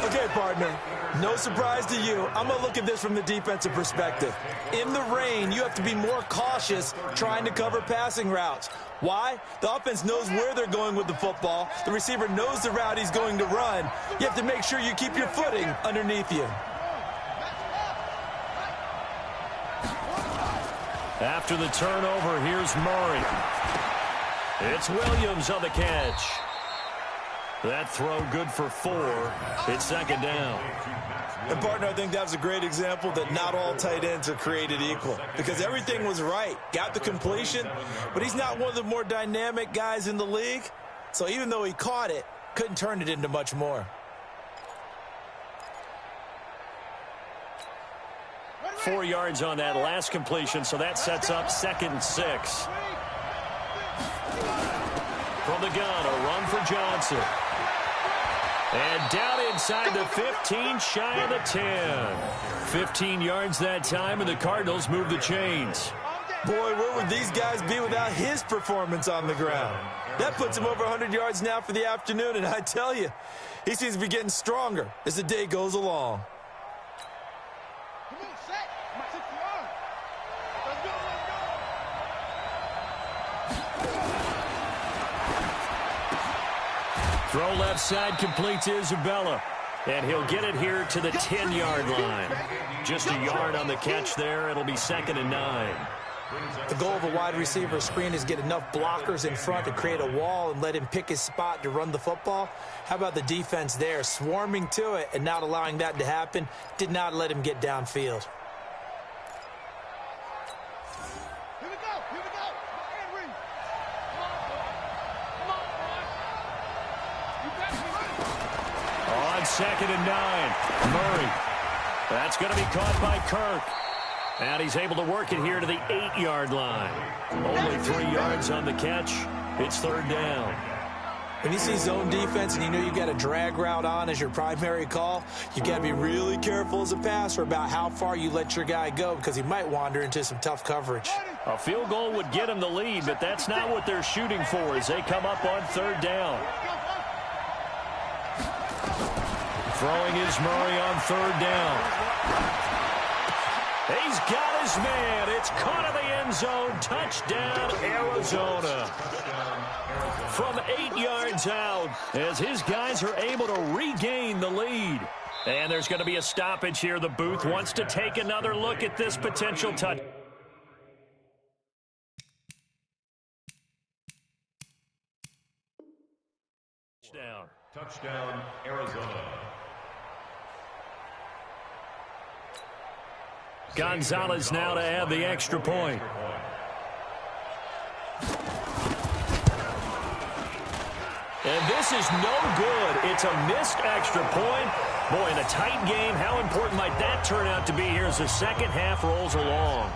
Okay, partner, no surprise to you. I'm going to look at this from the defensive perspective. In the rain, you have to be more cautious trying to cover passing routes. Why? The offense knows where they're going with the football. The receiver knows the route he's going to run. You have to make sure you keep your footing underneath you. After the turnover, here's Murray. It's Williams on the catch. That throw good for 4. It's 2nd down. And, partner, I think that was a great example that not all tight ends are created equal, because everything was right. Got the completion, but he's not one of the more dynamic guys in the league. So even though he caught it, couldn't turn it into much more. 4 yards on that last completion, so that sets up 2nd and 6. From the gun, a run for Johnson. And down inside the 15, shy of the 10. 15 yards that time, and the Cardinals move the chains. Boy, where would these guys be without his performance on the ground? That puts him over 100 yards now for the afternoon, and I tell you, he seems to be getting stronger as the day goes along. Throw left side, complete to Isabella. And he'll get it here to the 10-yard line. Just a yard on the catch there. It'll be 2nd and 9. The goal of a wide receiver screen is get enough blockers in front to create a wall and let him pick his spot to run the football. How about the defense there, swarming to it and not allowing that to happen? Did not let him get downfield. Here we go. Here we go. Henry. Come on, boy. You got me. On 2nd and 9, Murray. That's going to be caught by Kirk. And he's able to work it here to the 8-yard line. Only 3 yards on the catch. It's 3rd down. When you see zone defense and you know you got a drag route on as your primary call, you got to be really careful as a passer about how far you let your guy go because he might wander into some tough coverage. A field goal would get him the lead, but that's not what they're shooting for as they come up on 3rd down. Throwing is Murray on 3rd down. He's got his man. It's caught in the end zone. Touchdown, Arizona. From 8 yards out as his guys are able to regain the lead. And there's going to be a stoppage here. The booth wants to take another look at this potential touchdown. Touchdown, Arizona. Gonzalez now to add the extra point. And this is no good. It's a missed extra point. Boy, in a tight game, how important might that turn out to be here as the second half rolls along?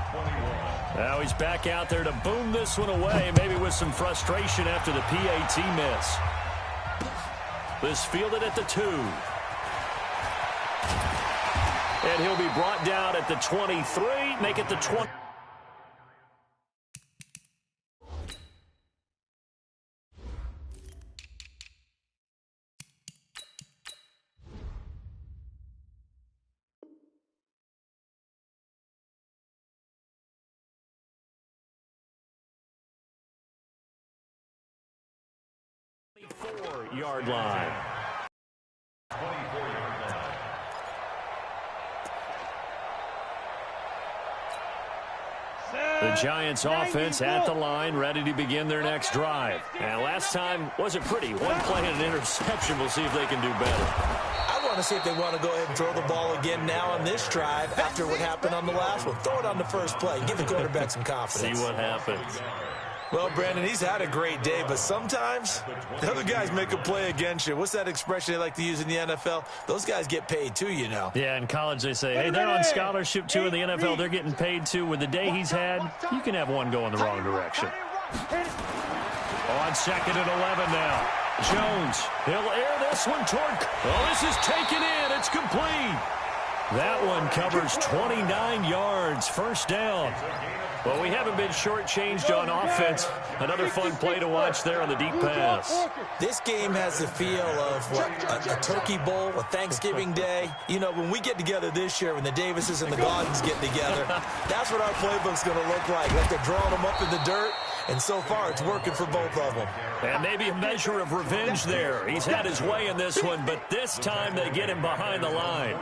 Now he's back out there to boom this one away, maybe with some frustration after the PAT miss. This fielded at the 2. And he'll be brought down at the 23, make it the 20. Yard line. 24-yard line. The Giants offense at the line, ready to begin their next drive. And last time wasn't pretty. One play and an interception. We'll see if they can do better. I want to see if they want to go ahead and throw the ball again now on this drive after what happened on the last one. Throw it on the first play. Give the quarterback some confidence. See what happens. Well, Brandon, he's had a great day, but sometimes the other guys make a play against you. What's that expression they like to use in the NFL? Those guys get paid too, you know. Yeah, in college they say, hey, they're on scholarship too. In the NFL, they're getting paid too. With the day he's had, you can have one go in the wrong direction. On 2nd and 11 now. Jones, he'll air this one toward. Oh, this is taken in. It's complete. That one covers 29 yards. First down. Well, we haven't been shortchanged on offense. Another fun play to watch there on the deep pass. This game has the feel of, what, a turkey bowl, a Thanksgiving day. You know, when we get together this year, when the Davises and the Gaudens get together, that's what our playbook's going to look like. Like they're drawing them up in the dirt, and so far it's working for both of them. And maybe a measure of revenge there. He's had his way in this one, but this time they get him behind the line.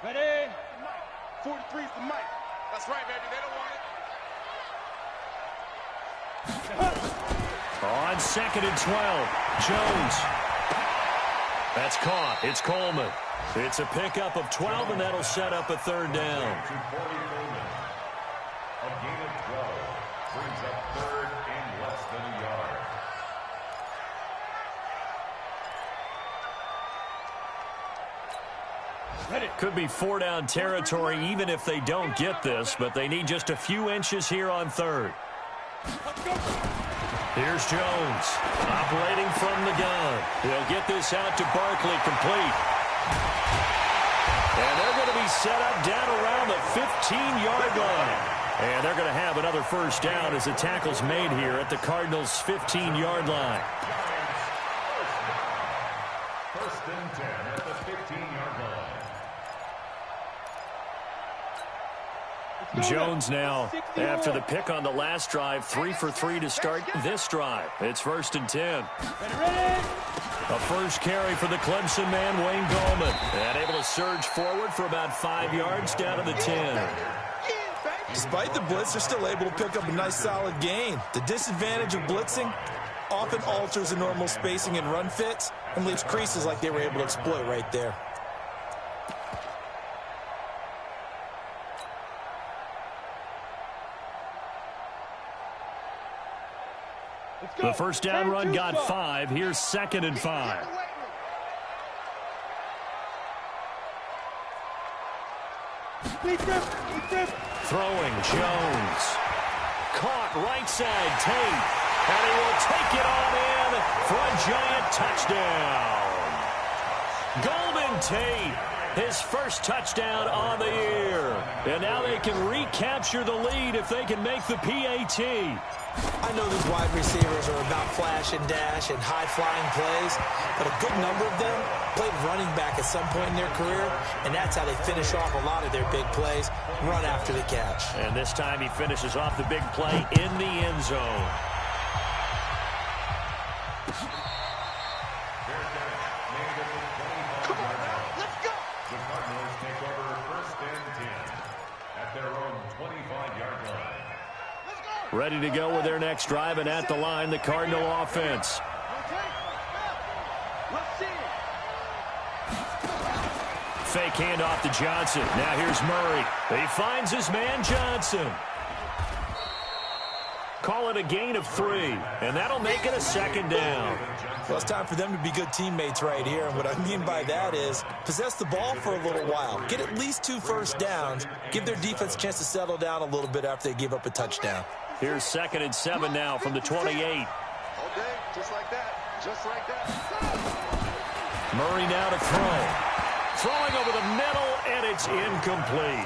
Ready? 43 for Mike. That's right, baby. They don't want it. On 2nd and 12, Jones. That's caught. It's Coleman. It's a pickup of 12, and that'll set up a 3rd down. A gain of 12 brings up 3rd and less than a yard. Could be 4-down territory even if they don't get this, but they need just a few inches here on 3rd. Here's Jones, operating from the gun. He'll get this out to Barkley, complete. And they're going to be set up down around the 15-yard line. And they're going to have another first down as the tackle's made here at the Cardinals' 15-yard line. First and 10 at the 15-yard line. Jones now, after the pick on the last drive, 3 for 3 to start this drive. It's 1st and 10. A first carry for the Clemson man, Wayne Gallman. And able to surge forward for about 5 yards down to the 10. Despite the blitz, they're still able to pick up a nice solid gain. The disadvantage of blitzing often alters the normal spacing and run fits and leaves creases like they were able to exploit right there. The first down run got 5. Here's 2nd and 5. Throwing Jones. Caught right side, Tate. And he will take it on in for a giant touchdown. Golden Tate, his first touchdown on the year. And now they can recapture the lead if they can make the PAT. I know these wide receivers are about flash and dash and high-flying plays, but a good number of them played running back at some point in their career, and that's how they finish off a lot of their big plays, run after the catch. And this time he finishes off the big play in the end zone. Ready to go with their next drive, and at the line, the Cardinal offense. Fake handoff to Johnson. Now here's Murray. He finds his man Johnson. Call it a gain of 3, and that'll make it a 2nd down. Well, it's time for them to be good teammates right here, and what I mean by that is possess the ball for a little while, get at least 2 first downs, give their defense a chance to settle down a little bit after they give up a touchdown. Here's 2nd and 7 now from the 28. Okay, just like that. Just like that. Murray now to throw. Throwing over the middle, and it's incomplete.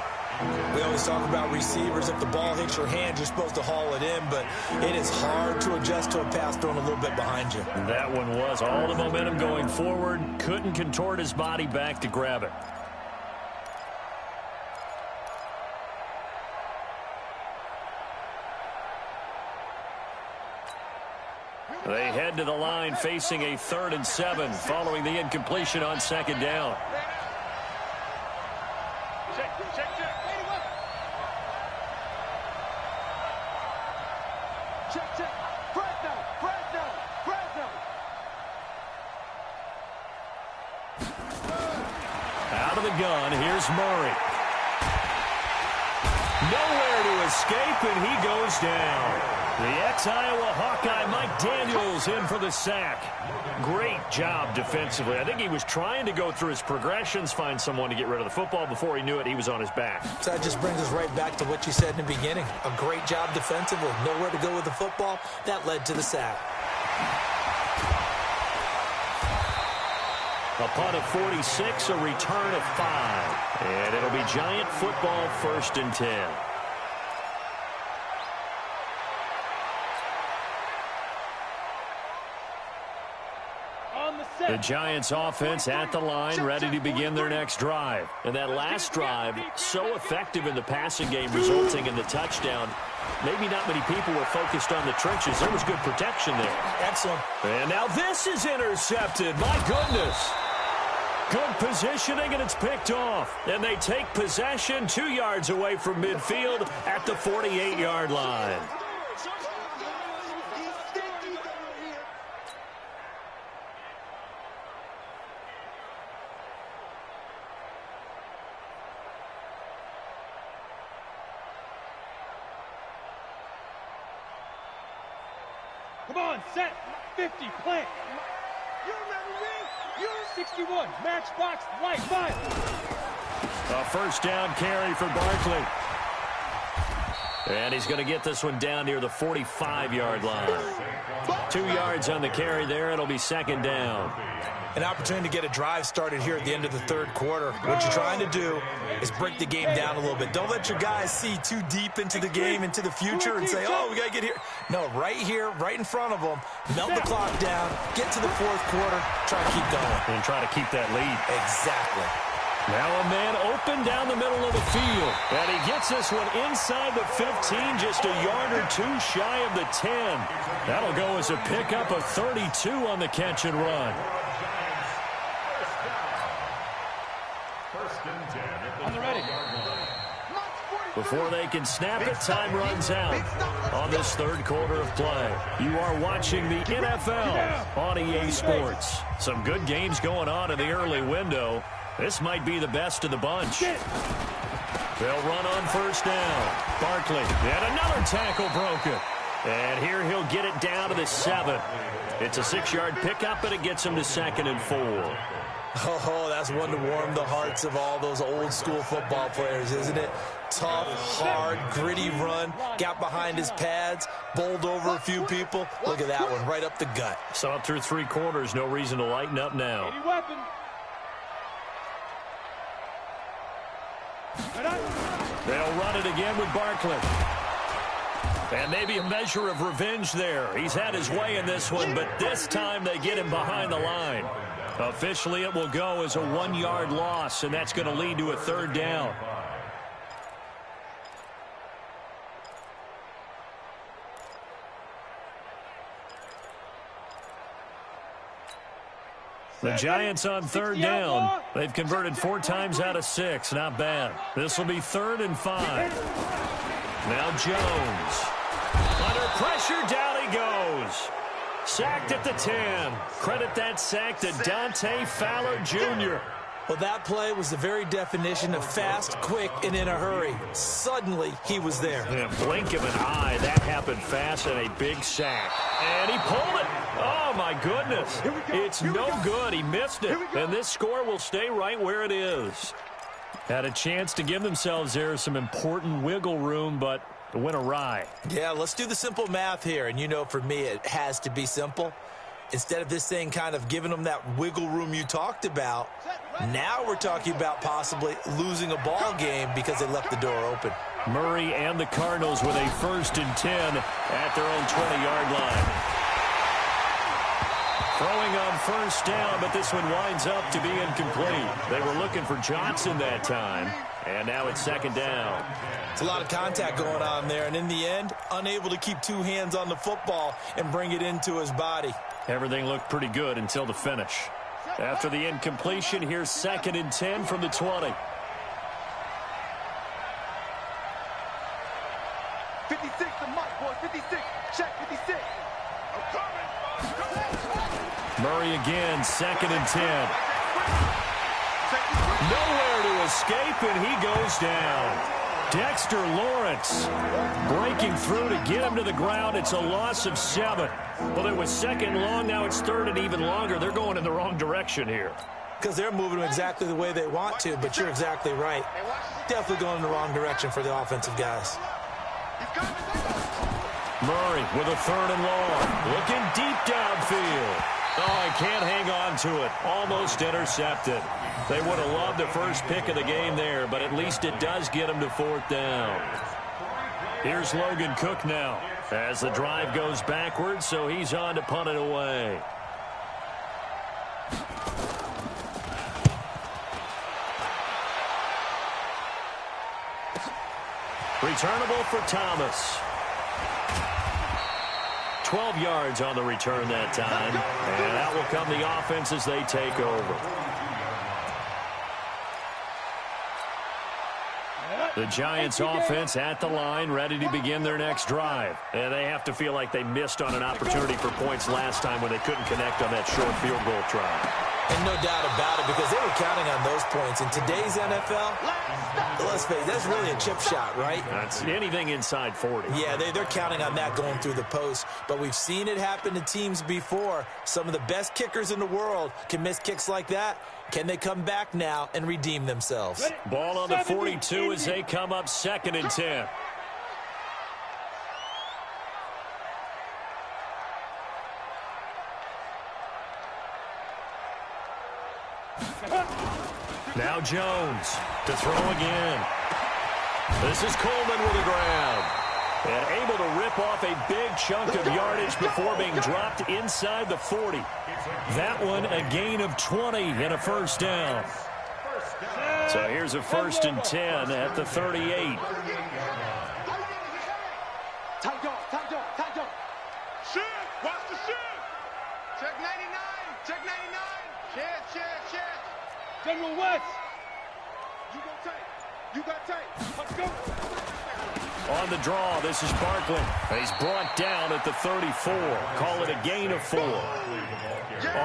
We always talk about receivers. If the ball hits your hand, you're supposed to haul it in, but it is hard to adjust to a pass thrown a little bit behind you. That one was all the momentum going forward. Couldn't contort his body back to grab it. They head to the line facing a 3rd and 7 following the incompletion on 2nd down. Out of the gun, here's Murray. Nowhere to escape, and he goes down. The ex-Iowa Hawkeye Mike Daniels in for the sack. Great job defensively. I think he was trying to go through his progressions, find someone to get rid of the football. Before he knew it, he was on his back. So that just brings us right back to what you said in the beginning. A great job defensively. Nowhere to go with the football. That led to the sack. A punt of 46, a return of 5. And it'll be Giant football 1st and 10. The Giants offense at the line, ready to begin their next drive. And that last drive, so effective in the passing game, resulting in the touchdown. Maybe not many people were focused on the trenches. There was good protection there. Excellent. And now this is intercepted. My goodness. Good positioning, and it's picked off. And they take possession 2 yards away from midfield at the 48-yard line. Come on, set. 50, plant. You remember me? You 61, matchbox, light, fire. A first down carry for Barkley. And he's going to get this one down near the 45-yard line. 2 yards on the carry there. It'll be 2nd down. An opportunity to get a drive started here at the end of the 3rd quarter. What you're trying to do is break the game down a little bit. Don't let your guys see too deep into the game, into the future, and say, oh, we got to get here. No, right here, right in front of them, melt the clock down, get to the 4th quarter, try to keep going. And try to keep that lead. Exactly. Now a man open down the middle of the field. And he gets this one inside the 15, just a yard or two shy of the 10. That'll go as a pickup of 32 on the catch and run. On the ready. Before they can snap it, time runs out on this third quarter of play. You are watching the NFL on EA Sports. Some good games going on in the early window. This might be the best of the bunch. They'll run on first down. Barkley, and another tackle broken. And here he'll get it down to the 7. It's a 6-yard pickup, but it gets him to 2nd and 4. Oh, that's one to warm the hearts of all those old-school football players, isn't it? Tough, hard, gritty run. Got behind his pads, bowled over a few people. Look at that one, right up the gut. Saw it through 3 quarters. No reason to lighten up now. They'll run it again with Barkley. And maybe a measure of revenge there. He's had his way in this one, but this time they get him behind the line. Officially, it will go as a 1-yard loss, and that's going to lead to a 3rd down. The Giants on 3rd down. They've converted 4 times out of 6. Not bad. This will be 3rd and 5. Now Jones. Under pressure, down he goes. Sacked at the 10. Credit that sack to Dante Fowler Jr. Well, that play was the very definition of fast, quick, and in a hurry. Suddenly, he was there. In a blink of an eye, that happened fast and a big sack. And he pulled it. Oh, my goodness. It's no good. He missed it. And this score will stay right where it is. Had a chance to give themselves there some important wiggle room, but it went awry. Yeah, let's do the simple math here. And you know, for me, it has to be simple. Instead of this thing kind of giving them that wiggle room you talked about, now we're talking about possibly losing a ball game because they left the door open. Murray and the Cardinals with a 1st and 10 at their own 20-yard line. Throwing on first down, but this one winds up to be incomplete. They were looking for Johnson that time, and now it's 2nd down. It's a lot of contact going on there, and in the end, unable to keep 2 hands on the football and bring it into his body. Everything looked pretty good until the finish. After the incompletion, here's 2nd and 10 from the 20. 56 to Mike, boy. 56. Check 56. I'm coming. Murray again, 2nd and 10. Nowhere to escape, and he goes down. Dexter Lawrence breaking through to get him to the ground. It's a loss of 7. Well, it was 2nd long. Now it's 3rd and even longer. They're going in the wrong direction here. Because they're moving exactly the way they want to, but you're exactly right. Definitely going in the wrong direction for the offensive guys. Murray with a 3rd and long. Looking deep downfield. Oh, I can't hang on to it. Almost intercepted. They would have loved the first pick of the game there, but at least it does get them to 4th down. Here's Logan Cook now as the drive goes backwards, so he's on to punt it away. Returnable for Thomas. 12 yards on the return that time. And out will come the offense as they take over. The Giants offense at the line, ready to begin their next drive. And they have to feel like they missed on an opportunity for points last time when they couldn't connect on that short field goal try. And no doubt about it, because they were counting on those points. In today's NFL, let's face it, that's really a chip shot, right? That's anything inside 40. Yeah, they're counting on that going through the post. But we've seen it happen to teams before. Some of the best kickers in the world can miss kicks like that. Can they come back now and redeem themselves? Ball on the 42 as they come up 2nd and 10. Now Jones to throw again. This is Coleman with the grab. And able to rip off a big chunk of yardage before being dropped inside the 40. That one a gain of 20 and a 1st down. So here's a 1st and 10 at the 38. Tight dog, tight dog, tight dog. Shit! Watch the shit! Check 99, check 99. Check. General West. You go tight. You got tight. Let's go. On the draw, this is Barkley. He's brought down at the 34. Call it a gain of 4.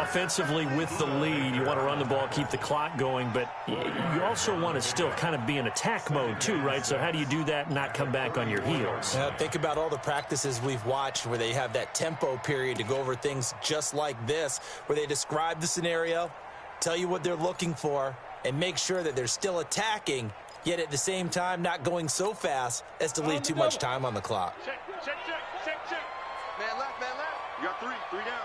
Offensively with the lead, you want to run the ball, keep the clock going, but you also want to still kind of be in attack mode too, right? So how do you do that and not come back on your heels? Yeah, think about all the practices we've watched where they have that tempo period to go over things just like this, where they describe the scenario, tell you what they're looking for, and make sure that they're still attacking, yet at the same time not going so fast as to leave too much time on the clock. Check. Man left. You got three down.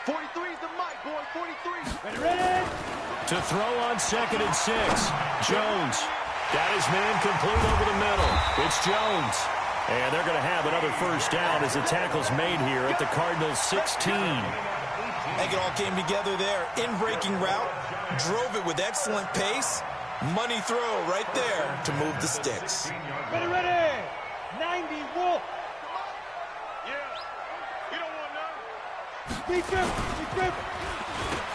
43's the mic, boy. 43. Ready? To throw on 2nd and 6. Jones got his man complete over the middle. It's Jones. And they're going to have another 1st down as the tackle's made here at the Cardinals' 16. I think it all came together there. In-breaking route, drove it with excellent pace. Money throw right there to move the sticks. Ready. 90 Wolf. Yeah. We don't want none. Be careful.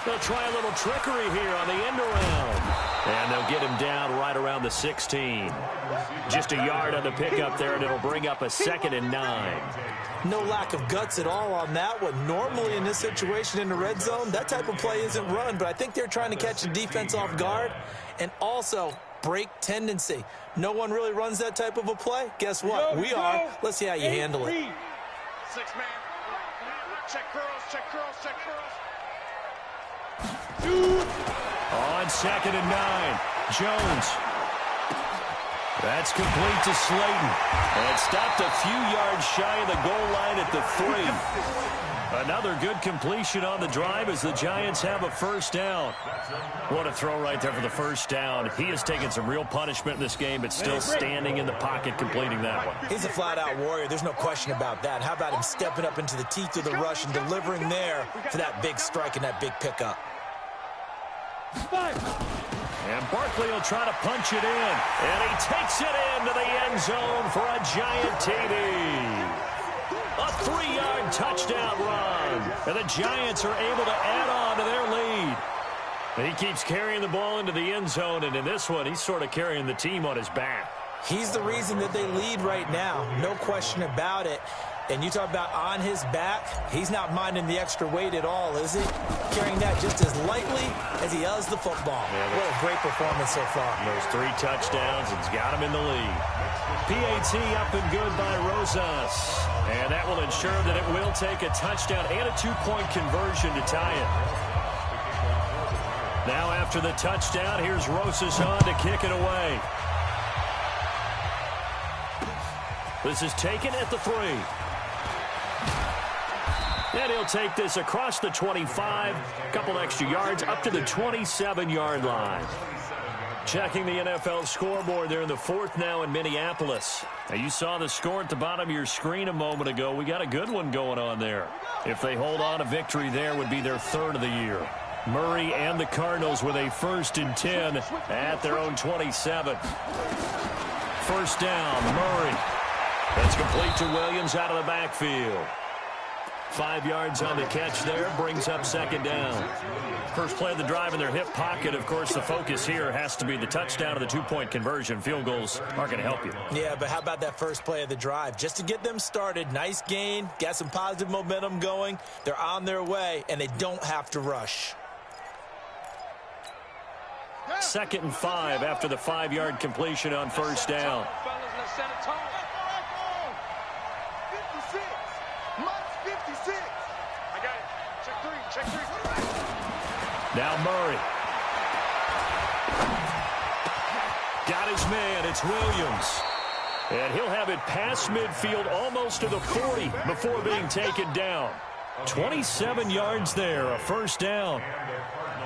They'll try a little trickery here on the end around. And they'll get him down right around the 16. Just a yard on the pickup there, and it'll bring up a 2nd and 9. No lack of guts at all on that one. Normally in this situation in the red zone, that type of play isn't run, but I think they're trying to catch the defense off guard and also break tendency. No one really runs that type of a play. Guess what? We are. Let's see how you handle it. 6 man. Check curls. On 2nd and 9, Jones. That's complete to Slayton. And stopped a few yards shy of the goal line at the 3. Another good completion on the drive as the Giants have a 1st down. What a throw right there for the 1st down. He has taken some real punishment in this game, but still standing in the pocket completing that one. He's a flat-out warrior. There's no question about that. How about him stepping up into the teeth of the rush and delivering there for that big strike and that big pickup? And Barkley will try to punch it in. And he takes it into the end zone for a Giant TD. A 3-yard touchdown run. And the Giants are able to add on to their lead. And he keeps carrying the ball into the end zone. And in this one, he's sort of carrying the team on his back. He's the reason that they lead right now. No question about it. And you talk about on his back, he's not minding the extra weight at all, is he? Carrying that just as lightly as he does the football. Yeah, what a great performance so far. Those 3 touchdowns, and he's got him in the lead. PAT up and good by Rosas. And that will ensure that it will take a touchdown and a 2-point conversion to tie it. Now after the touchdown, here's Rosas on to kick it away. This is taken at the 3. And he'll take this across the 25, a couple extra yards, up to the 27-yard line. Checking the NFL scoreboard there in the 4th now in Minneapolis. Now you saw the score at the bottom of your screen a moment ago. We got a good one going on there. If they hold on, a victory there would be their 3rd of the year. Murray and the Cardinals with a 1st and 10 at their own 27. 1st down, Murray. That's complete to Williams out of the backfield. 5 yards on the catch there, brings up 2nd down. First play of the drive in their hip pocket. Of course, the focus here has to be the touchdown and the 2-point conversion. Field goals aren't going to help you. Yeah, but how about that first play of the drive? Just to get them started, nice gain, got some positive momentum going. They're on their way, and they don't have to rush. 2nd and 5 after the 5-yard completion on 1st down. Now Murray. Got his man. It's Williams. And he'll have it past midfield almost to the 40 before being taken down. 27 yards there, a 1st down.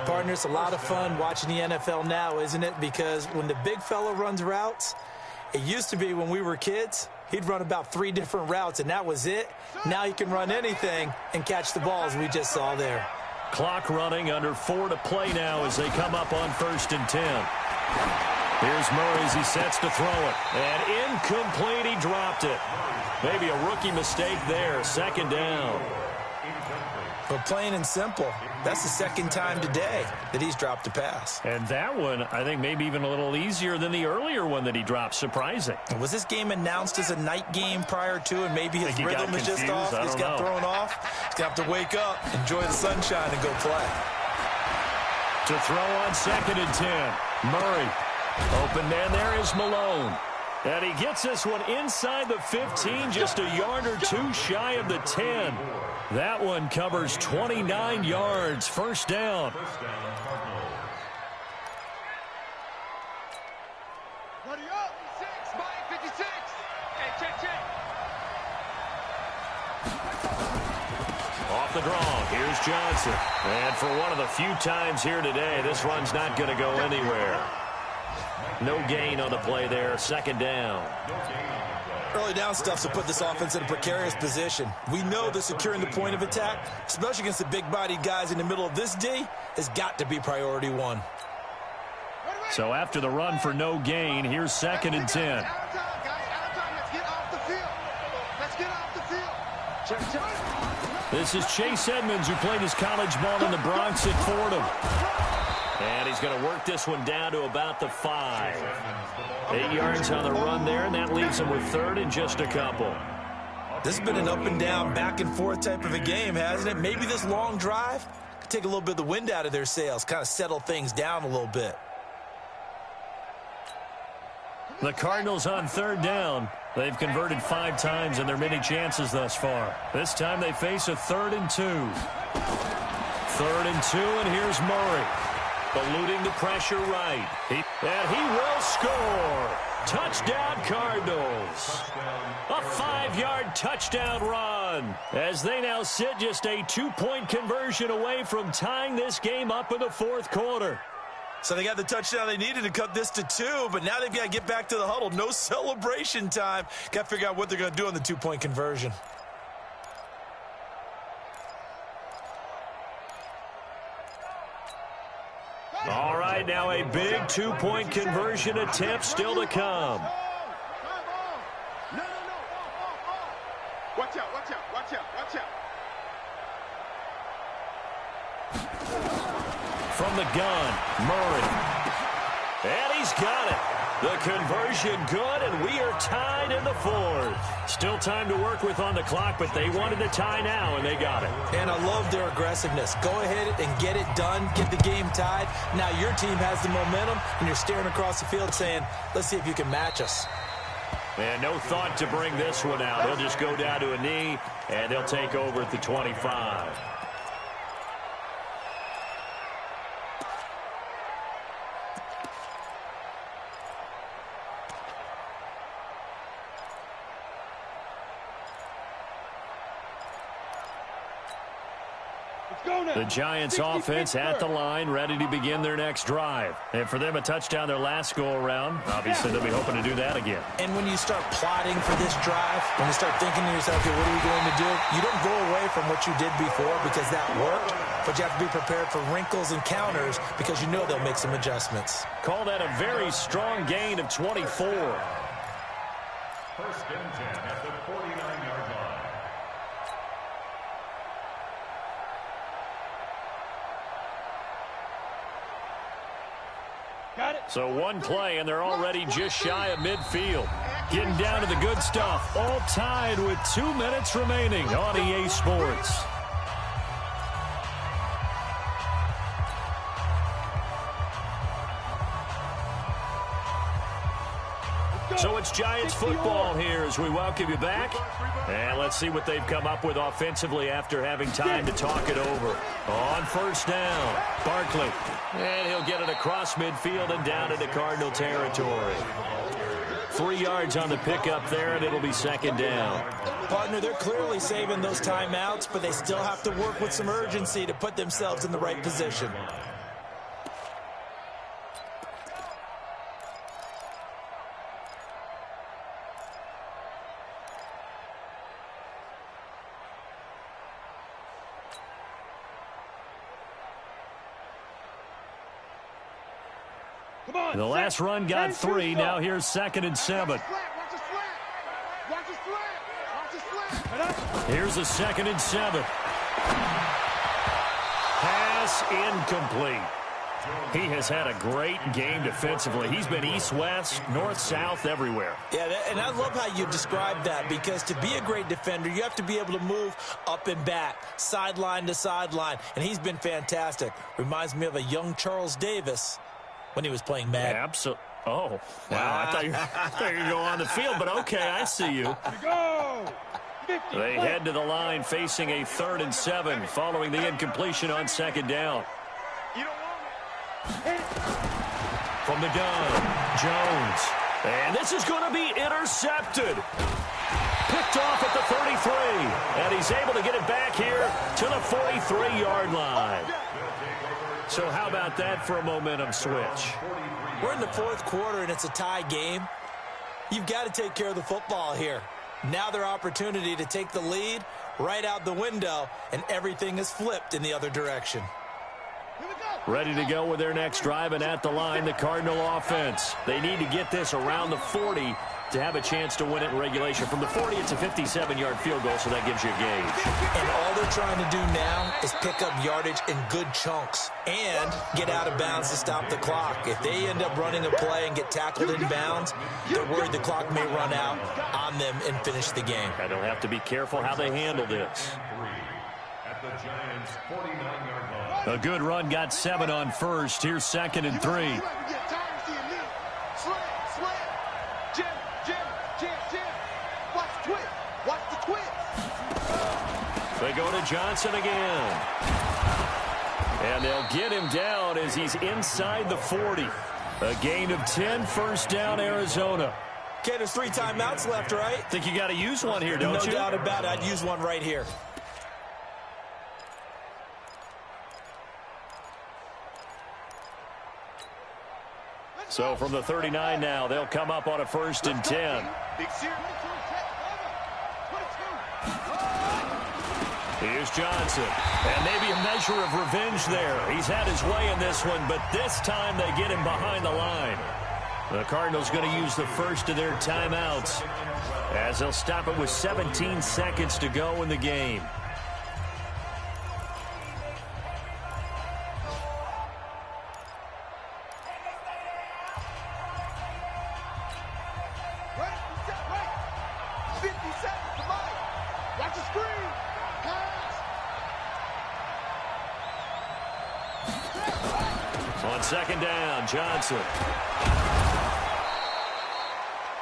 Partner, it's a lot of fun watching the NFL now, isn't it? Because when the big fella runs routes, it used to be when we were kids, he'd run about 3 different routes, and that was it. Now he can run anything and catch the balls we just saw there. Clock running, under 4 to play now as they come up on 1st and 10. Here's Murray as he sets to throw it. And incomplete, he dropped it. Maybe a rookie mistake there, 2nd down. But plain and simple, that's the 2nd time today that he's dropped a pass. And that one, I think, maybe even a little easier than the earlier one that he dropped. Surprising. Was this game announced as a night game prior to, and maybe his rhythm is just off? He's got thrown off. He's going to have to wake up, enjoy the sunshine, and go play. To throw on 2nd and 10. Murray. Open man there is Malone. And he gets this one inside the 15, just a yard or 2 shy of the 10. That one covers 29 yards, 1st down. Off the draw, here's Johnson. And for one of the few times here today, this run's not going to go anywhere. No gain on the play there, 2nd down. Early down stuff will put this offense in a precarious position. We know that securing the point of attack, especially against the big-bodied guys in the middle of this D, has got to be priority 1. So after the run for no gain, here's 2nd and 10. This is Chase Edmonds, who played his college ball in the Bronx at Fordham. And he's going to work this one down to about the 5. 8 yards on the run there, and that leaves him with 3rd and just a couple. This has been an up-and-down, back-and-forth type of a game, hasn't it? Maybe this long drive could take a little bit of the wind out of their sails, kind of settle things down a little bit. The Cardinals on 3rd down. They've converted 5 times in their many chances thus far. This time they face a 3rd and 2. 3rd and 2, and here's Murray. Eluding the pressure right. And he will score. Touchdown, Cardinals. A 5-yard touchdown run. As they now sit just a 2-point conversion away from tying this game up in the 4th quarter. So they got the touchdown they needed to cut this to 2, but now they've got to get back to the huddle. No celebration time. Got to figure out what they're going to do on the 2-point conversion. All right, now a big 2-point conversion attempt still to come. Watch out, watch out, watch out, watch out. From the gun, Murray. And he's got it. The conversion good, and we are tied in the 4th. Still time to work with on the clock, but they wanted to tie now, and they got it. And I love their aggressiveness. Go ahead and get it done, get the game tied. Now your team has the momentum, and you're staring across the field saying, let's see if you can match us. And no thought to bring this one out. He'll just go down to a knee, and they'll take over at the 25. The Giants offense at the line, ready to begin their next drive. And for them, a touchdown their last go-around. Obviously, they'll be hoping to do that again. And when you start plotting for this drive, when you start thinking to yourself, okay, what are we going to do? You don't go away from what you did before because that worked, but you have to be prepared for wrinkles and counters because you know they'll make some adjustments. Call that a very strong gain of 24. 1st and 10 at the 49-yard line. So one play, and they're already just shy of midfield. Getting down to the good stuff. All tied with 2 minutes remaining on EA Sports. So it's Giants football here as we welcome you back. And let's see what they've come up with offensively after having time to talk it over. On 1st down, Barkley. And he'll get it across midfield and down into Cardinal territory. 3 yards on the pickup there, and it'll be 2nd down. Partner, they're clearly saving those timeouts, but they still have to work with some urgency to put themselves in the right position. The last run got 3. Now here's 2nd and 7. Here's a 2nd and 7. Pass incomplete. He has had a great game defensively. He's been east-west, north-south, everywhere. Yeah, and I love how you describe that, because to be a great defender, you have to be able to move up and back, sideline to sideline, and he's been fantastic. Reminds me of a young Charles Davis when he was playing Madden. Absolutely. Oh, wow. I thought you were going to go on the field, but okay, I see you. They head to the line facing a 3rd and 7 following the incompletion on 2nd down. From the gun, Jones. And this is going to be intercepted. Picked off at the 33. And he's able to get it back here to the 43-yard line. So how about that for a momentum switch? We're in the 4th quarter, and it's a tie game. You've got to take care of the football here. Now their opportunity to take the lead right out the window, and everything is flipped in the other direction. Ready to go with their next drive, and at the line, the Cardinal offense. They need to get this around the 40 to have a chance to win it in regulation. From the 40, it's a 57-yard field goal, so that gives you a gauge. And all they're trying to do now is pick up yardage in good chunks and get out of bounds to stop the clock. If they end up running a play and get tackled in bounds, they're worried the clock may run out on them and finish the game. And they'll have to be careful how they handle this. At the Giants' 49-yard line. A good run got 7 on 1st. Here's 2nd and 3. They go to Johnson again. And they'll get him down as he's inside the 40. A gain of 10, 1st down, Arizona. Okay, there's 3 timeouts left, right? Think you got to use one here, don't you? No doubt about it. I'd use one right here. So from the 39 now, they'll come up on a 1st and 10. Here's Johnson. And maybe a measure of revenge there. He's had his way in this one, but this time they get him behind the line. The Cardinals going to use the first of their timeouts as they'll stop it with 17 seconds to go in the game. On 2nd down, Johnson.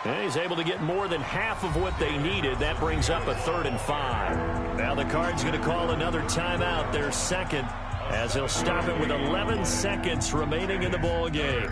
And he's able to get more than half of what they needed. That brings up a 3rd and 5. Now the Cards going to call another timeout, their 2nd, as he'll stop it with 11 seconds remaining in the ball game.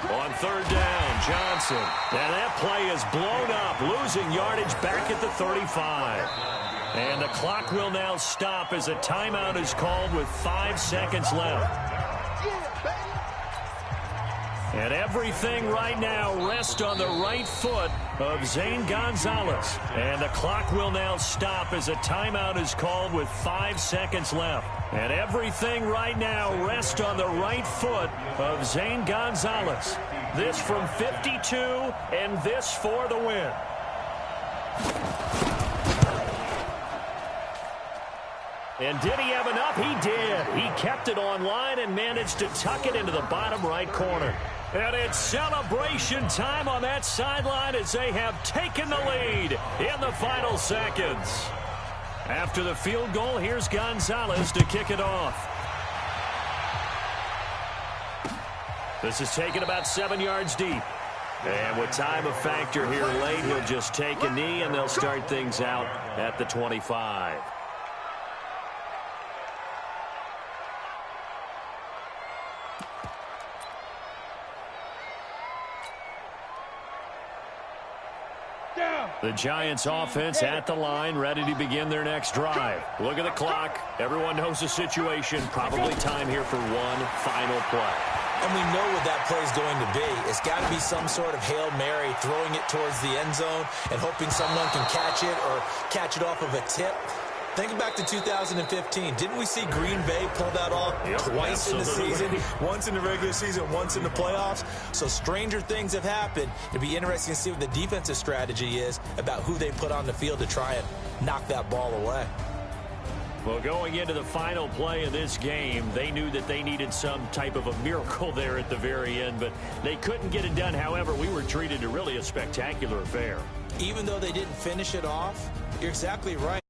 On 3rd down, Johnson. And that play is blown up, losing yardage back at the 35. And the clock will now stop as a timeout is called with 5 seconds left. And everything right now rests on the right foot of Zane Gonzalez. And the clock will now stop as a timeout is called with 5 seconds left. And everything right now rests on the right foot of Zane Gonzalez. This from 52, and this for the win. And did he have enough? He did. He kept it online and managed to tuck it into the bottom right corner. And it's celebration time on that sideline as they have taken the lead in the final seconds. After the field goal, here's Gonzalez to kick it off. This is taken about 7 yards deep. And with time a factor here late, he'll just take a knee and they'll start things out at the 25. Down. The Giants offense at the line, ready to begin their next drive. Look at the clock. Everyone knows the situation. Probably time here for one final play. And we know what that play is going to be. It's got to be some sort of Hail Mary, throwing it towards the end zone and hoping someone can catch it or catch it off of a tip. Think back to 2015. Didn't we see Green Bay pull that off twice in the season? Once in the regular season, once in the playoffs. So stranger things have happened. It'd be interesting to see what the defensive strategy is about who they put on the field to try and knock that ball away. Well, going into the final play of this game, they knew that they needed some type of a miracle there at the very end, but they couldn't get it done. However, we were treated to really a spectacular affair. Even though they didn't finish it off, you're exactly right.